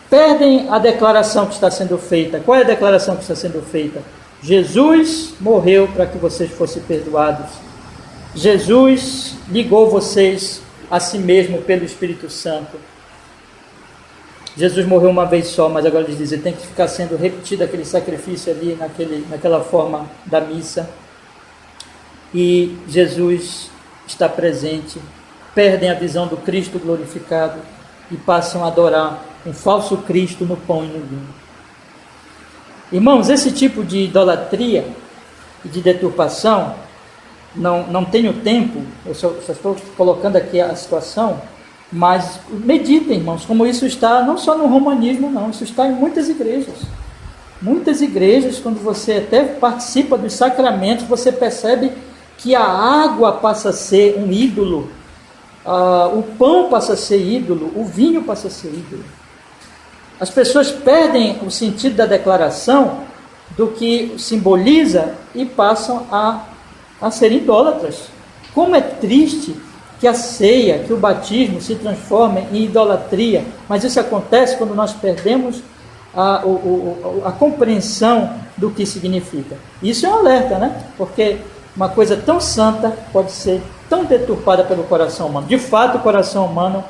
perdem a declaração que está sendo feita. Qual é a declaração que está sendo feita? Jesus morreu para que vocês fossem perdoados. Jesus ligou vocês a si mesmo pelo Espírito Santo. Jesus morreu uma vez só, mas agora eles dizem, tem que ficar sendo repetido aquele sacrifício ali, naquela forma da missa. E Jesus está presente, perdem a visão do Cristo glorificado e passam a adorar um falso Cristo no pão e no vinho. Irmãos, esse tipo de idolatria e de deturpação, não tenho tempo, eu só estou colocando aqui a situação, mas meditem, irmãos, como isso está, não só no romanismo, não, isso está em muitas igrejas. Muitas igrejas, quando você até participa dos sacramentos, você percebe que a água passa a ser um ídolo, o pão passa a ser ídolo, o vinho passa a ser ídolo. As pessoas perdem o sentido da declaração, do que simboliza, e passam a ser idólatras. Como é triste que a ceia, que o batismo se transforme em idolatria, mas isso acontece quando nós perdemos a compreensão do que significa. Isso é um alerta, né? Porque uma coisa tão santa pode ser tão deturpada pelo coração humano. De fato, o coração humano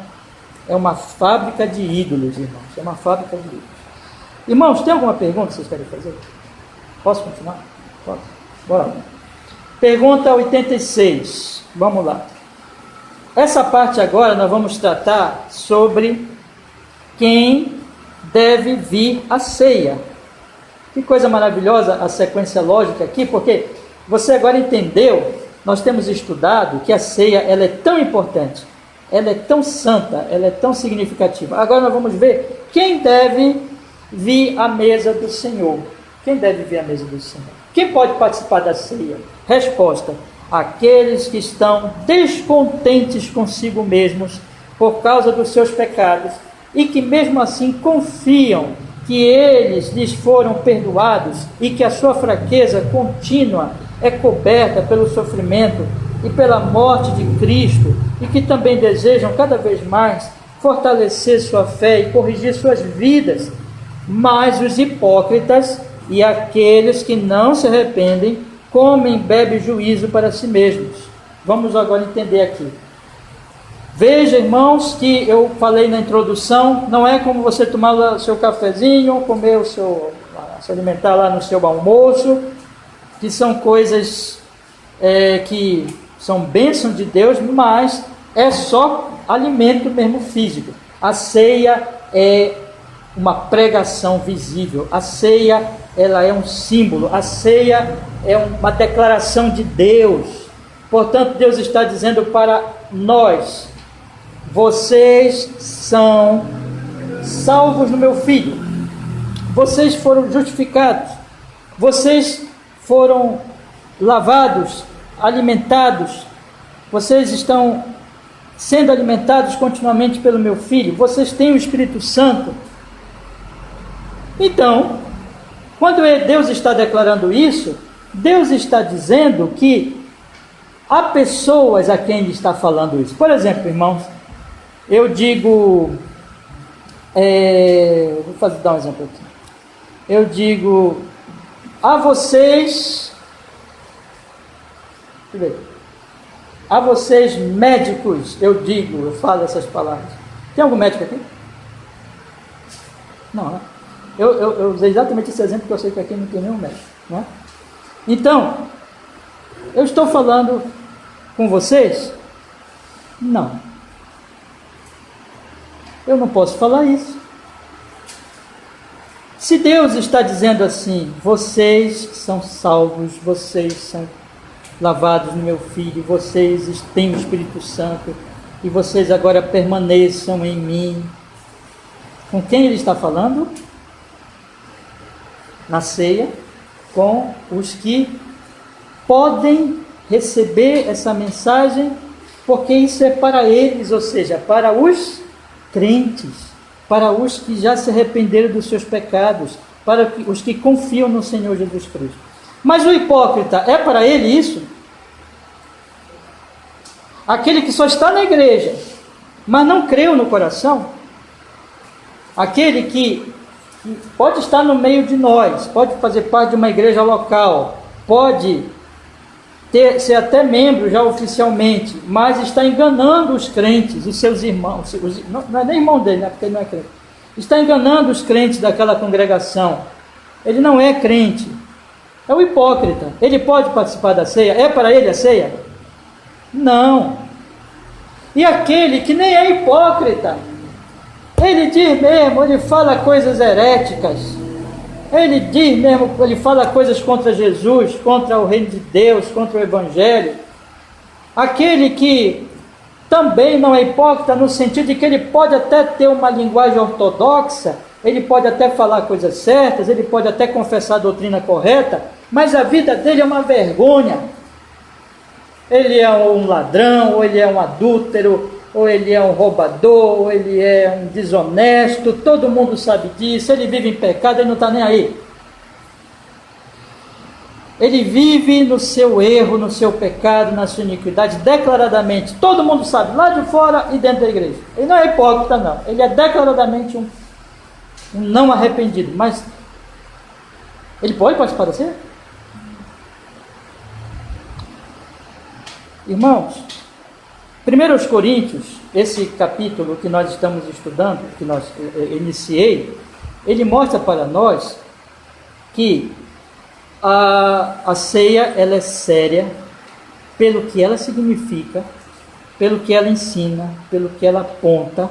é uma fábrica de ídolos, irmãos. É uma fábrica de ídolos. Irmãos, tem alguma pergunta que vocês querem fazer? Posso continuar? Posso? Bora lá. Pergunta 86. Vamos lá. Essa parte agora nós vamos tratar sobre quem deve vir à ceia. Que coisa maravilhosa a sequência lógica aqui, porque você agora entendeu, nós temos estudado que a ceia ela é tão importante, ela é tão santa, ela é tão significativa. Agora nós vamos ver quem deve vir à mesa do Senhor. Quem deve vir à mesa do Senhor? Quem pode participar da ceia? Resposta: aqueles que estão descontentes consigo mesmos por causa dos seus pecados e que mesmo assim confiam que eles lhes foram perdoados e que a sua fraqueza contínua é coberta pelo sofrimento e pela morte de Cristo, e que também desejam cada vez mais fortalecer sua fé e corrigir suas vidas. Mas os hipócritas e aqueles que não se arrependem comem e bebem juízo para si mesmos. Vamos agora entender aqui. Veja, irmãos, que eu falei na introdução, não é como você tomar o seu cafezinho, comer se alimentar lá no seu almoço, que são coisas que são bênçãos de Deus, mas é só alimento mesmo físico. A ceia é uma pregação visível, a ceia ela é um símbolo, a ceia é uma declaração de Deus. Portanto, Deus está dizendo para nós: vocês são salvos no meu Filho, vocês foram justificados, vocês foram lavados, alimentados, vocês estão sendo alimentados continuamente pelo meu Filho, vocês têm o Espírito Santo. Então, quando Deus está declarando isso, Deus está dizendo que há pessoas a quem Ele está falando isso. Por exemplo, irmãos, eu digo, dar um exemplo aqui. Eu digo a vocês, médicos, eu falo essas palavras. Tem algum médico aqui? Não, né? Eu usei exatamente esse exemplo porque eu sei que aqui não tem nenhum médico, não é? Então, eu estou falando com vocês? Não. Eu não posso falar isso. Se Deus está dizendo assim: vocês são salvos, vocês são lavados no meu Filho, vocês têm o Espírito Santo e vocês agora permaneçam em mim. Com quem Ele está falando? Na ceia, com os que podem receber essa mensagem, porque isso é para eles, ou seja, para os crentes, para os que já se arrependeram dos seus pecados, para os que confiam no Senhor Jesus Cristo. Mas o hipócrita, é para ele isso? Aquele que só está na igreja, mas não creu no coração? Aquele que pode estar no meio de nós, pode fazer parte de uma igreja local, pode ser até membro já oficialmente, mas está enganando os crentes, os seus irmãos, não é nem irmão dele, né, porque ele não é crente, está enganando os crentes daquela congregação. Ele não é crente, é o hipócrita. Ele pode participar da ceia? É para ele a ceia? Não. E aquele que nem é hipócrita, ele diz mesmo, ele fala coisas heréticas, ele diz mesmo, ele fala coisas contra Jesus, contra o reino de Deus, contra o Evangelho. Aquele que também não é hipócrita no sentido de que ele pode até ter uma linguagem ortodoxa, ele pode até falar coisas certas, ele pode até confessar a doutrina correta, mas a vida dele é uma vergonha. Ele é um ladrão, ou ele é um adúltero, ou ele é um roubador, ou ele é um desonesto, todo mundo sabe disso, ele vive em pecado, ele não está nem aí. Ele vive no seu erro, no seu pecado, na sua iniquidade, declaradamente. Todo mundo sabe, lá de fora e dentro da igreja. Ele não é hipócrita, não. Ele é declaradamente um não arrependido. Mas ele pode participar da ceia? Irmãos, 1 Coríntios, esse capítulo que nós estamos estudando, que nós iniciei, ele mostra para nós que a ceia, ela é séria pelo que ela significa, pelo que ela ensina, pelo que ela aponta,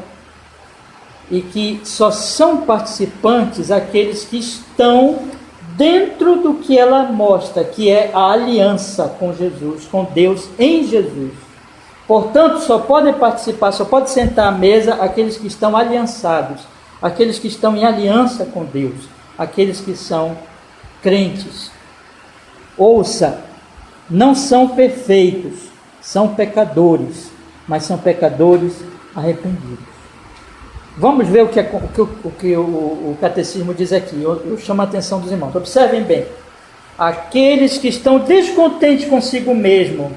e que só são participantes aqueles que estão dentro do que ela mostra, que é a aliança com Jesus, com Deus em Jesus. Portanto, só podem participar, só podem sentar à mesa aqueles que estão aliançados, aqueles que estão em aliança com Deus, aqueles que são crentes. Ouça, não são perfeitos, são pecadores, mas são pecadores arrependidos. Vamos ver o que o catecismo diz aqui. Eu chamo a atenção dos irmãos. Observem bem. Aqueles que estão descontentes consigo mesmo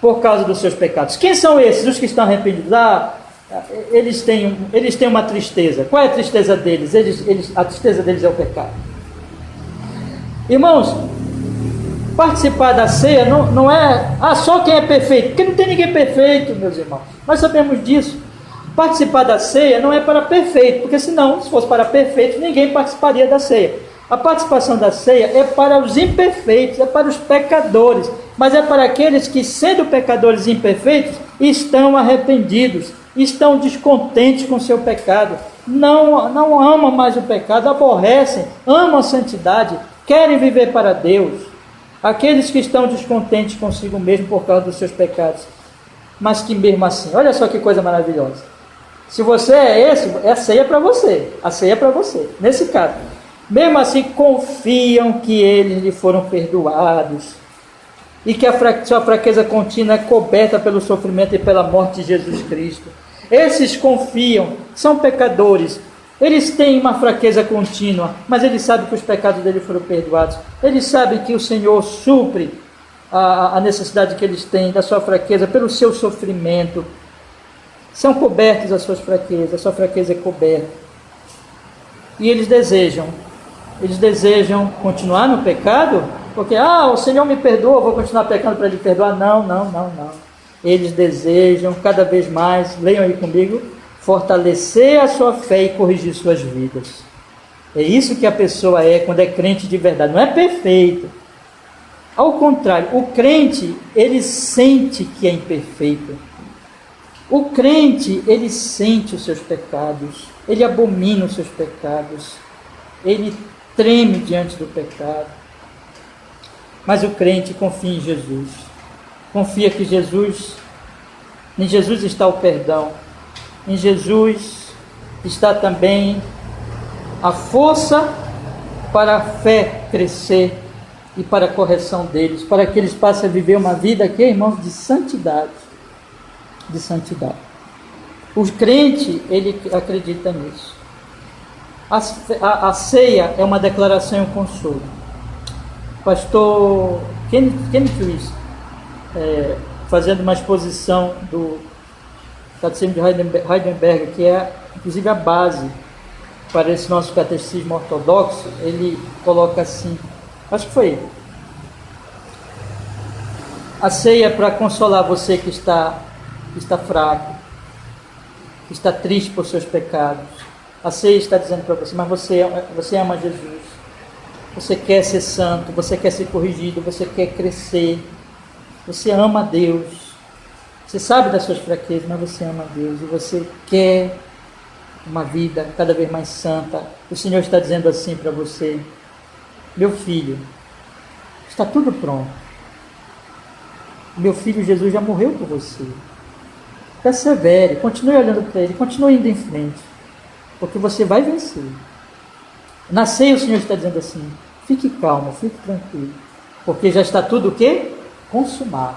por causa dos seus pecados. Quem são esses? Os que estão arrependidos. Eles têm uma tristeza. Qual é a tristeza deles? A tristeza deles é o pecado. Irmãos, participar da ceia não é só quem é perfeito, porque não tem ninguém perfeito, meus irmãos. Nós sabemos disso. Participar da ceia não é para perfeito, porque senão, se fosse para perfeito, ninguém participaria da ceia. A participação da ceia é para os imperfeitos, é para os pecadores, mas é para aqueles que, sendo pecadores imperfeitos, estão arrependidos, estão descontentes com o seu pecado, não amam mais o pecado, aborrecem, amam a santidade, querem viver para Deus. Aqueles que estão descontentes consigo mesmo por causa dos seus pecados, mas que mesmo assim, olha só que coisa maravilhosa. Se você é esse, a ceia é para você. A ceia é para você. Nesse caso, mesmo assim, confiam que eles lhe foram perdoados e que sua fraqueza contínua é coberta pelo sofrimento e pela morte de Jesus Cristo. Esses confiam, são pecadores. Eles têm uma fraqueza contínua, mas eles sabem que os pecados deles foram perdoados. Eles sabem que o Senhor supre a necessidade que eles têm da sua fraqueza pelo seu sofrimento. São cobertos as suas fraquezas, a sua fraqueza é coberta. E eles desejam continuar no pecado, porque, o Senhor me perdoa, vou continuar pecando para Ele perdoar. Não. Eles desejam cada vez mais, leiam aí comigo, fortalecer a sua fé e corrigir suas vidas. É isso que a pessoa é quando é crente de verdade, não é perfeito. Ao contrário, o crente, ele sente que é imperfeito. O crente, ele sente os seus pecados, ele abomina os seus pecados, ele treme diante do pecado. Mas o crente confia em Jesus, confia que em Jesus está o perdão, em Jesus está também a força para a fé crescer e para a correção deles, para que eles passem a viver uma vida aqui, irmãos, de santidade. O crente, ele acredita nisso. A ceia é uma declaração e um consolo. Pastor Kenneth Wuest, fazendo uma exposição do Catecismo de Heidelberg, que é inclusive a base para esse nosso catecismo ortodoxo, ele coloca assim, acho que foi ele: a ceia é para consolar você que está fraco, que está triste por seus pecados. A ceia está dizendo para você, mas você ama Jesus, você quer ser santo, você quer ser corrigido, você quer crescer, você ama a Deus, você sabe das suas fraquezas, mas você ama a Deus e você quer uma vida cada vez mais santa. O Senhor está dizendo assim para você: meu filho, está tudo pronto. Meu filho Jesus já morreu por você. Persevere, continue olhando para Ele, continue indo em frente, porque você vai vencer. Na ceia o Senhor está dizendo assim: fique calmo, fique tranquilo, porque já está tudo o quê? Consumado.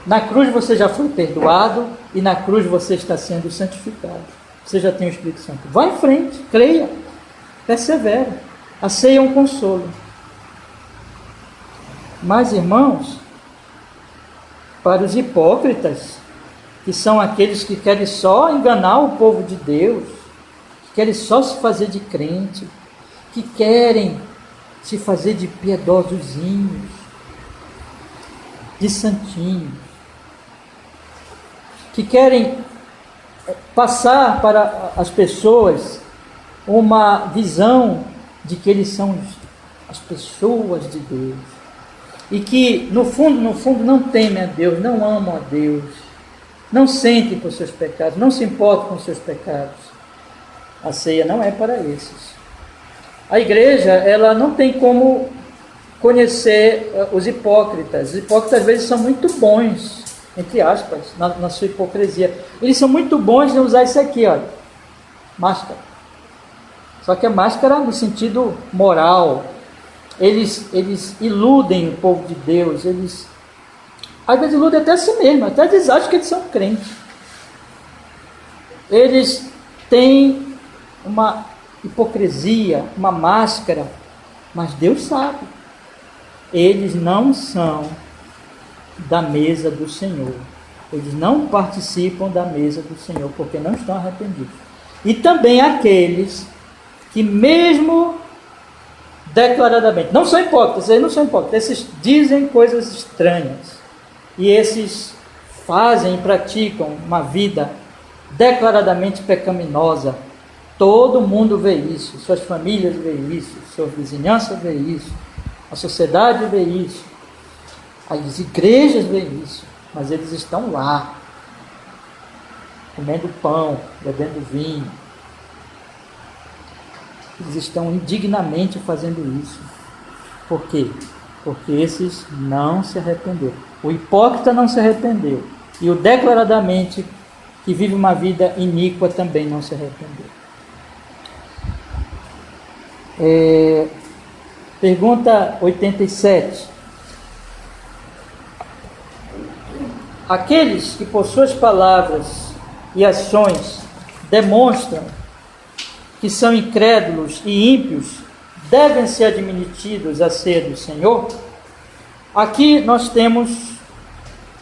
Na cruz você já foi perdoado e na cruz você está sendo santificado. Você já tem o Espírito Santo. Vá em frente, creia, persevere. A ceia é um consolo. Mas, irmãos, para os hipócritas, que são aqueles que querem só enganar o povo de Deus, que querem só se fazer de crente, que querem se fazer de piedosozinhos, de santinhos, que querem passar para as pessoas uma visão de que eles são as pessoas de Deus, e que no fundo não temem a Deus, não amam a Deus, não sentem por seus pecados, não se importam com seus pecados. A ceia não é para esses. A igreja, ela não tem como conhecer os hipócritas. Os hipócritas às vezes são muito bons, entre aspas, na sua hipocrisia. Eles são muito bons em usar isso aqui, olha, máscara. Só que é máscara no sentido moral. Eles iludem o povo de Deus, eles às vezes iludem até a si mesmo, até eles acham que eles são crentes. Eles têm uma hipocrisia, uma máscara, mas Deus sabe. Eles não são da mesa do Senhor. Eles não participam da mesa do Senhor, porque não estão arrependidos. E também aqueles que mesmo declaradamente, não são hipócritas, eles não são hipócritas, esses dizem coisas estranhas, e esses fazem e praticam uma vida declaradamente pecaminosa. Todo mundo vê isso, suas famílias vê isso, sua vizinhança vê isso, a sociedade vê isso, as igrejas vê isso, mas eles estão lá, comendo pão, bebendo vinho. Eles estão indignamente fazendo isso. Por quê? Porque esses não se arrependeram. O hipócrita não se arrependeu. E o declaradamente que vive uma vida iníqua também não se arrependeu. Pergunta 87. Aqueles que por suas palavras e ações demonstram que são incrédulos e ímpios, devem ser admitidos à ceia do Senhor? Aqui nós temos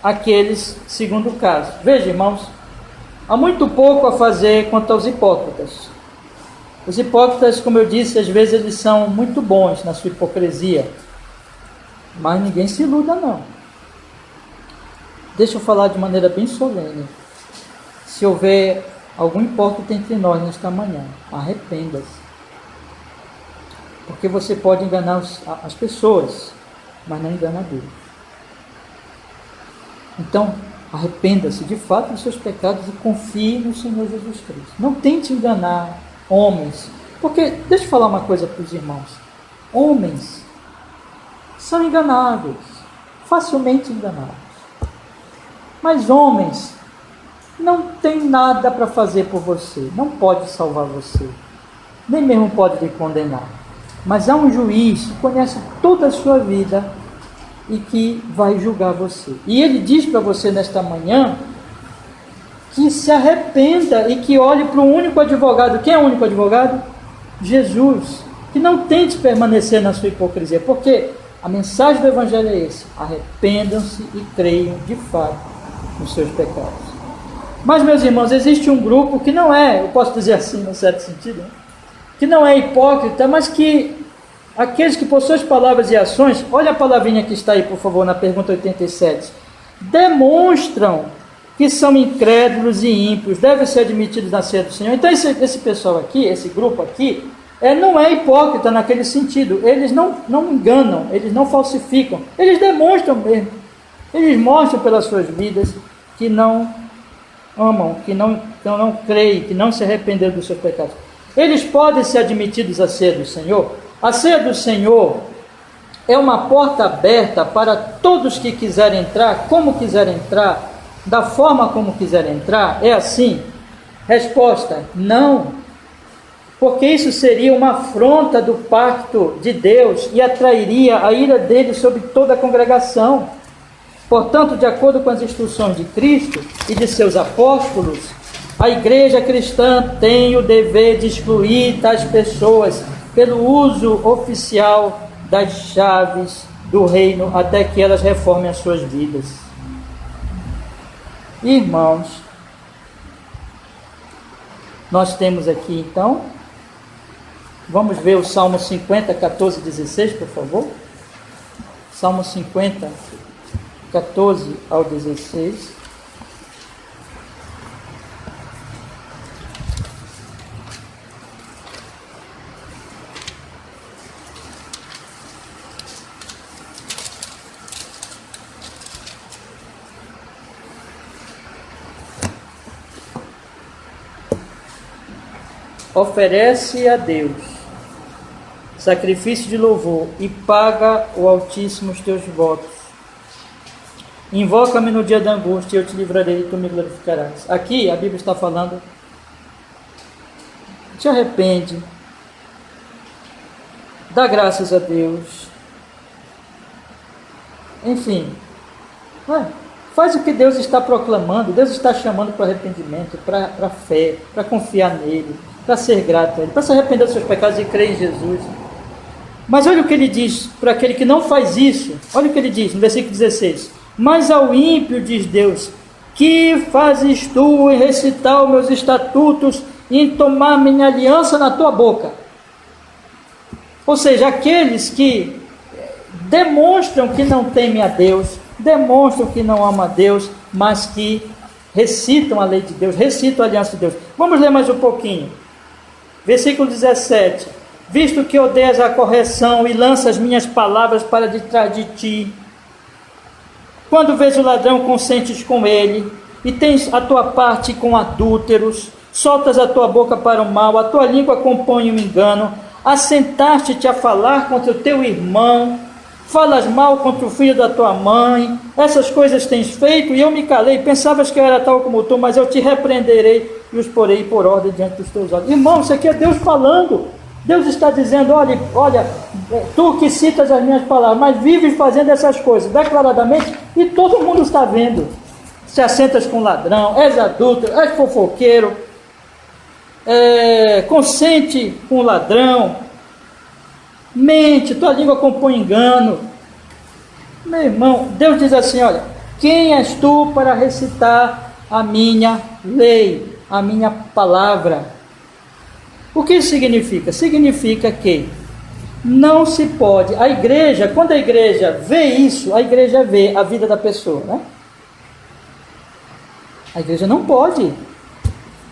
aqueles segundo caso. Veja, irmãos, há muito pouco a fazer quanto aos hipócritas. Os hipócritas, como eu disse, às vezes eles são muito bons na sua hipocrisia, mas ninguém se iluda não. Deixa eu falar de maneira bem solene. Se houver algum hipócrita entre nós nesta manhã, arrependa-se. Porque você pode enganar as pessoas, mas não engana a Deus. Então, arrependa-se de fato dos seus pecados e confie no Senhor Jesus Cristo. Não tente enganar homens. Porque, deixa eu falar uma coisa para os irmãos. Homens são enganáveis, facilmente enganados. Mas homens não tem nada para fazer por você, não pode salvar você, nem mesmo pode lhe condenar. Mas há um juiz que conhece toda a sua vida e que vai julgar você. E ele diz para você nesta manhã que se arrependa e que olhe para o único advogado. Quem é o único advogado? Jesus. Que não tente permanecer na sua hipocrisia, porque a mensagem do Evangelho é esse: arrependam-se e creiam de fato nos seus pecados. Mas, meus irmãos, existe um grupo que não é, eu posso dizer assim, no certo sentido, que não é hipócrita, mas que aqueles que por suas palavras e ações, olha a palavrinha que está aí, por favor, na pergunta 87, demonstram que são incrédulos e ímpios, devem ser admitidos na ceia do Senhor. Então, esse pessoal aqui, esse grupo aqui, não é hipócrita naquele sentido. Eles não enganam, eles não falsificam, eles demonstram mesmo. Eles mostram pelas suas vidas que não amam, que não creem, que não se arrependeram dos seus pecados. Eles podem ser admitidos à ceia do Senhor. A ceia do Senhor é uma porta aberta para todos que quiserem entrar, como quiserem entrar, da forma como quiserem entrar. É assim? Resposta: não. porque isso seria uma afronta do pacto de Deus e atrairia a ira dele sobre toda a congregação. Portanto, de acordo com as instruções de Cristo e de seus apóstolos, a igreja cristã tem o dever de excluir tais pessoas pelo uso oficial das chaves do reino até que elas reformem as suas vidas. Irmãos, nós temos aqui então, vamos ver o Salmo 50, 14 e 16, por favor. Salmo 50, 14 ao 16. Oferece a Deus sacrifício de louvor e paga o Altíssimo os teus votos. Invoca-me no dia da angústia e eu te livrarei e tu me glorificarás. Aqui a Bíblia está falando, te arrepende, dá graças a Deus, enfim, faz o que Deus está proclamando. Deus está chamando para arrependimento, para fé, para confiar nele, para ser grato a ele, para se arrepender dos seus pecados e crer em Jesus. Mas olha o que ele diz para aquele que não faz isso. Olha o que ele diz no versículo 16: mas ao ímpio, diz Deus, que fazes tu em recitar os meus estatutos e em tomar minha aliança na tua boca? Ou seja, aqueles que demonstram que não temem a Deus, demonstram que não amam a Deus, mas que recitam a lei de Deus, recitam a aliança de Deus. Vamos ler mais um pouquinho. Versículo 17: visto que odeias a correção e lanças minhas palavras para detrás de ti, quando vês o ladrão, consentes com ele, e tens a tua parte com adúlteros, soltas a tua boca para o mal, a tua língua compõe o engano, assentaste-te a falar contra o teu irmão, falas mal contra o filho da tua mãe, essas coisas tens feito, e eu me calei. Pensavas que eu era tal como tu, mas eu te repreenderei e os porei por ordem diante dos teus olhos. Irmão, isso aqui é Deus falando. Deus está dizendo: olha, tu que citas as minhas palavras, mas vives fazendo essas coisas declaradamente, e todo mundo está vendo. Se assentas com ladrão, és adúltero, és fofoqueiro, consente com o ladrão, mente, tua língua compõe engano. Meu irmão, Deus diz assim: olha, quem és tu para recitar a minha lei, a minha palavra? O que isso significa? Significa que não se pode, a igreja, quando a igreja vê isso, a igreja vê a vida da pessoa, né? A igreja não pode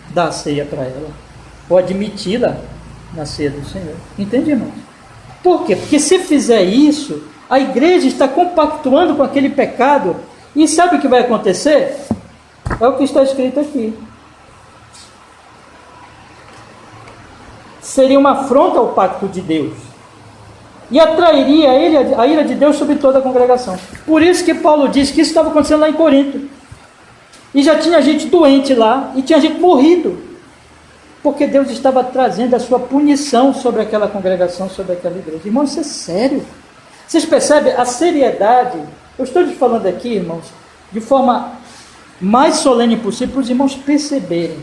dar a ceia para ela, ou admiti-la na ceia do Senhor. Entende, irmãos? Por quê? Porque se fizer isso, a igreja está compactuando com aquele pecado, e sabe o que vai acontecer? É o que está escrito aqui. Seria uma afronta ao pacto de Deus, e atrairia a ira de Deus sobre toda a congregação. Por isso que Paulo disse que isso estava acontecendo lá em Corinto, e já tinha gente doente lá, e tinha gente morrido, porque Deus estava trazendo a sua punição sobre aquela congregação, sobre aquela igreja. Irmãos, isso é sério. Vocês percebem a seriedade? Eu estou lhes falando aqui, irmãos, de forma mais solene possível, para os irmãos perceberem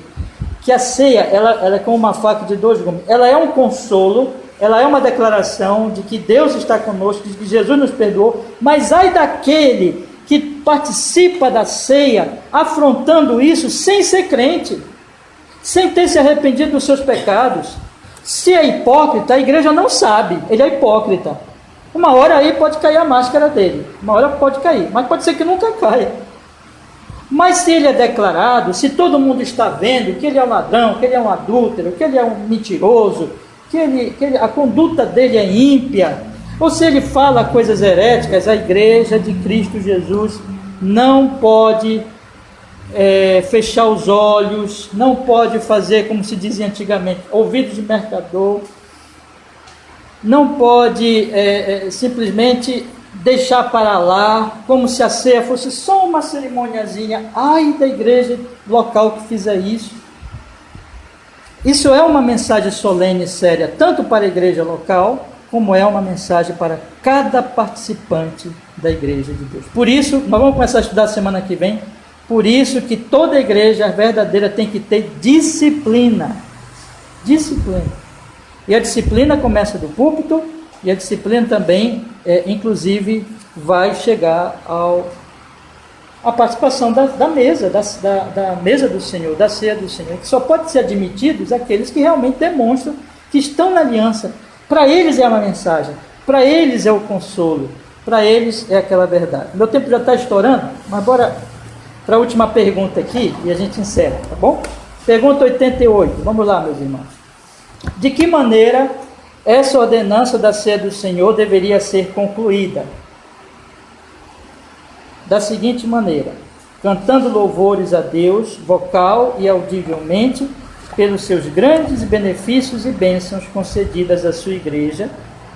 que a ceia, ela é como uma faca de dois gumes. Ela é um consolo, ela é uma declaração de que Deus está conosco, de que Jesus nos perdoou, mas ai daquele que participa da ceia, afrontando isso sem ser crente, sem ter se arrependido dos seus pecados. Se é hipócrita, a igreja não sabe, ele é hipócrita. Uma hora aí pode cair a máscara dele, uma hora pode cair, mas pode ser que nunca caia. Mas se ele é declarado, se todo mundo está vendo que ele é um ladrão, que ele é um adúltero, que ele é um mentiroso, que a conduta dele é ímpia, ou se ele fala coisas heréticas, a igreja de Cristo Jesus não pode fechar os olhos, não pode fazer como se dizia antigamente, ouvidos de mercador, não pode simplesmente deixar para lá, como se a ceia fosse só uma cerimoniazinha. Ai da igreja local que fizer isso. Isso é uma mensagem solene e séria, tanto para a igreja local, como é uma mensagem para cada participante da igreja de Deus. Por isso, nós vamos começar a estudar semana que vem, por isso que toda igreja verdadeira tem que ter disciplina. Disciplina. E a disciplina começa do púlpito, e a disciplina também, inclusive, vai chegar a participação da mesa, da mesa do Senhor, da ceia do Senhor, que só pode ser admitidos aqueles que realmente demonstram que estão na aliança. Para eles é uma mensagem, para eles é o consolo, para eles é aquela verdade. Meu tempo já está estourando, mas bora para a última pergunta aqui e a gente encerra, tá bom? Pergunta 88, vamos lá, meus irmãos. De que maneira essa ordenança da ceia do Senhor deveria ser concluída? Da seguinte maneira: cantando louvores a Deus, vocal e audivelmente, pelos seus grandes benefícios e bênçãos concedidas à sua igreja,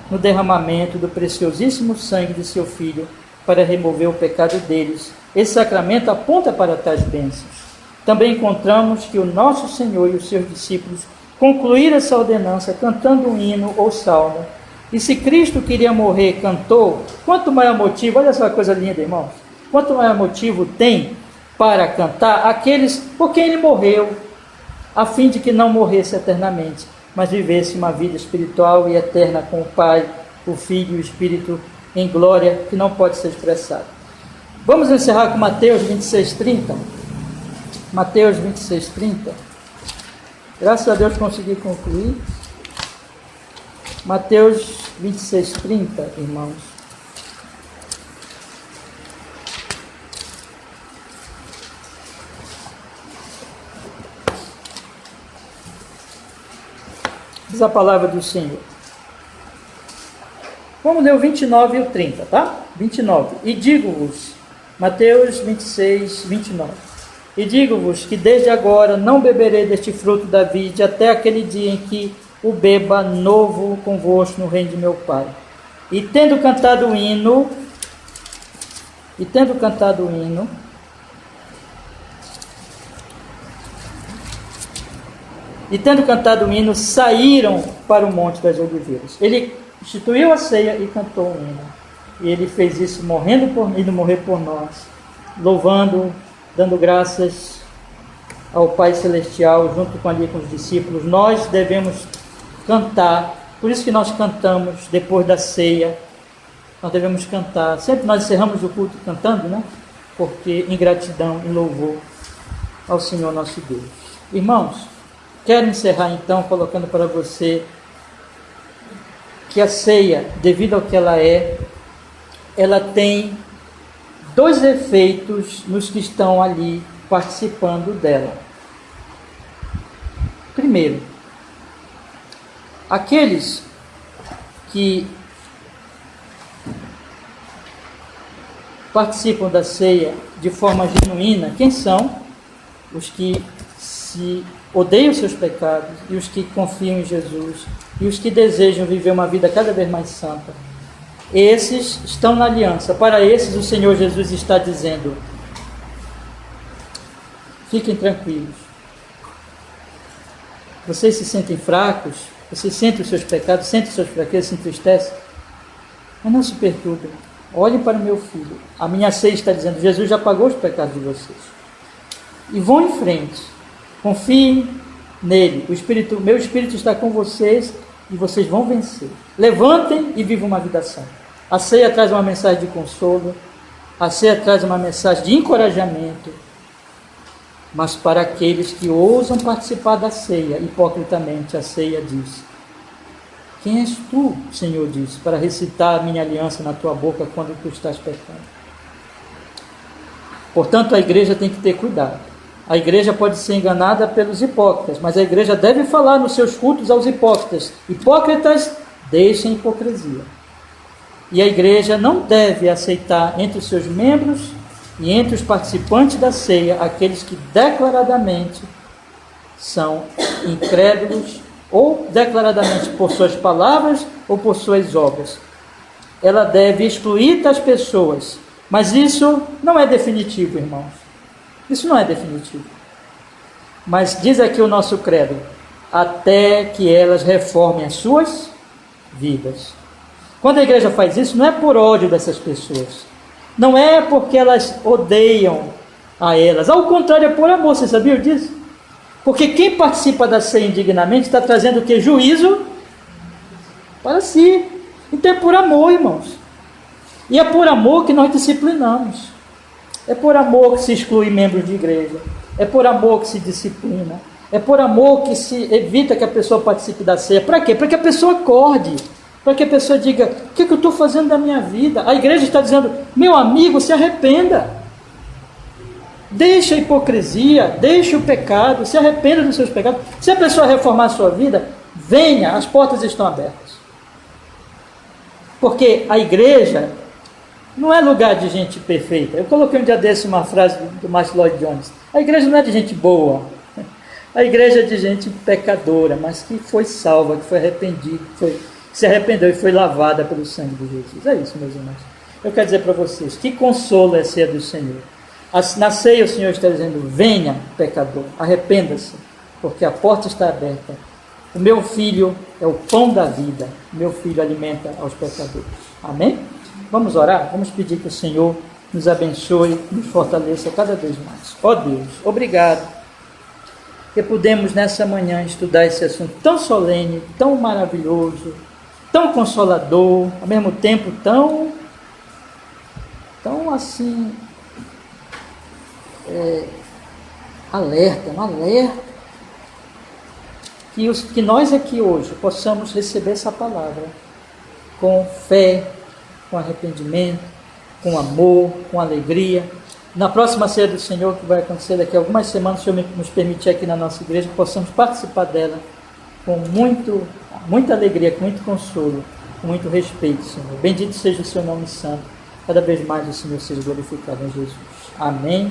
no derramamento do preciosíssimo sangue de seu Filho, para remover o pecado deles. Esse sacramento aponta para tais bênçãos. Também encontramos que o nosso Senhor e os seus discípulos concluíram essa ordenança cantando um hino ou salmo. E se Cristo queria morrer, cantou, quanto maior motivo, olha essa coisa linda, irmãos, quanto maior motivo tem para cantar aqueles por quem ele morreu, a fim de que não morresse eternamente, mas vivesse uma vida espiritual e eterna com o Pai, o Filho e o Espírito em glória que não pode ser expressada. Vamos encerrar com Mateus 26:30. Mateus 26:30. Graças a Deus consegui concluir. Mateus 26:30, irmãos. Diz a palavra do Senhor. Vamos ler o 29 e o 30, tá? 29. E digo-vos, Mateus 26, 29. E digo-vos que desde agora não beberei deste fruto da vide até aquele dia em que o beba novo convosco no reino de meu Pai. E tendo cantado o hino, saíram para o Monte das Oliveiras. Ele instituiu a ceia e cantou um hino. E ele fez isso indo morrer por nós, louvando, dando graças ao Pai Celestial, junto com os discípulos. Nós devemos cantar, por isso que nós cantamos depois da ceia, nós devemos cantar. Sempre nós encerramos o culto cantando, né? Porque em gratidão e louvor ao Senhor nosso Deus. Irmãos, quero encerrar então colocando para você que a ceia, devido ao que ela tem dois efeitos nos que estão ali participando dela. Primeiro, aqueles que participam da ceia de forma genuína, quem são? Os que se odeiam seus pecados e os que confiam em Jesus e os que desejam viver uma vida cada vez mais santa. Esses estão na aliança. Para esses o Senhor Jesus está dizendo: fiquem tranquilos. Vocês se sentem fracos, vocês sentem os seus pecados, sentem os seus fraquezas, se entristecem, mas não se perturbem. Olhem para o meu filho. A minha ceia está dizendo: Jesus já pagou os pecados de vocês. E vão em frente. Confiem nele. Meu Espírito está com vocês e vocês vão vencer. Levantem e vivam uma vida santa. A ceia traz uma mensagem de consolo. A ceia traz uma mensagem de encorajamento. Mas para aqueles que ousam participar da ceia, hipocritamente, a ceia diz: quem és tu, Senhor diz, para recitar a minha aliança na tua boca quando tu estás pecando? Portanto, a igreja tem que ter cuidado. A igreja pode ser enganada pelos hipócritas, mas a igreja deve falar nos seus cultos aos hipócritas: hipócritas, deixem a hipocrisia. E a igreja não deve aceitar entre os seus membros e entre os participantes da ceia aqueles que declaradamente são incrédulos, ou declaradamente por suas palavras ou por suas obras. Ela deve excluir tais pessoas, mas isso não é definitivo, irmãos. Isso não é definitivo. Mas diz aqui o nosso credo: até que elas reformem as suas vidas. Quando a igreja faz isso, não é por ódio dessas pessoas, não é porque elas odeiam a elas, ao contrário, é por amor. Você sabia disso? Porque quem participa da ceia indignamente está trazendo o que? Juízo para si. Então é por amor, irmãos. E é por amor que nós disciplinamos. É por amor que se exclui membros de igreja. É por amor que se disciplina. É por amor que se evita que a pessoa participe da ceia. Para quê? Para que a pessoa acorde. Para que a pessoa diga, o que eu estou fazendo da minha vida? A igreja está dizendo, meu amigo, se arrependa. Deixa a hipocrisia, deixa o pecado, se arrependa dos seus pecados. Se a pessoa reformar a sua vida, venha, as portas estão abertas. Porque a igreja não é lugar de gente perfeita. Eu coloquei um dia desse uma frase do Martin Lloyd Jones. A igreja não é de gente boa. A igreja é de gente pecadora, mas que foi salva, que foi arrependida, que se arrependeu e foi lavada pelo sangue de Jesus. É isso, meus irmãos. Eu quero dizer para vocês, que consolo é a ceia do Senhor. Na ceia o Senhor está dizendo, venha, pecador, arrependa-se, porque a porta está aberta. O meu filho é o pão da vida. O meu filho alimenta aos pecadores. Amém? Vamos orar? Vamos pedir que o Senhor nos abençoe, nos fortaleça cada vez mais. Ó Deus, obrigado que pudemos nessa manhã estudar esse assunto tão solene, tão maravilhoso, tão consolador, ao mesmo tempo tão assim, um alerta, que nós aqui hoje possamos receber essa palavra com fé, com arrependimento, com amor, com alegria. Na próxima ceia do Senhor, que vai acontecer daqui a algumas semanas, o Senhor nos permitir aqui na nossa igreja, que possamos participar dela com muita alegria, com muito consolo, com muito respeito, Senhor. Bendito seja o seu nome santo. Cada vez mais o Senhor seja glorificado em Jesus. Amém.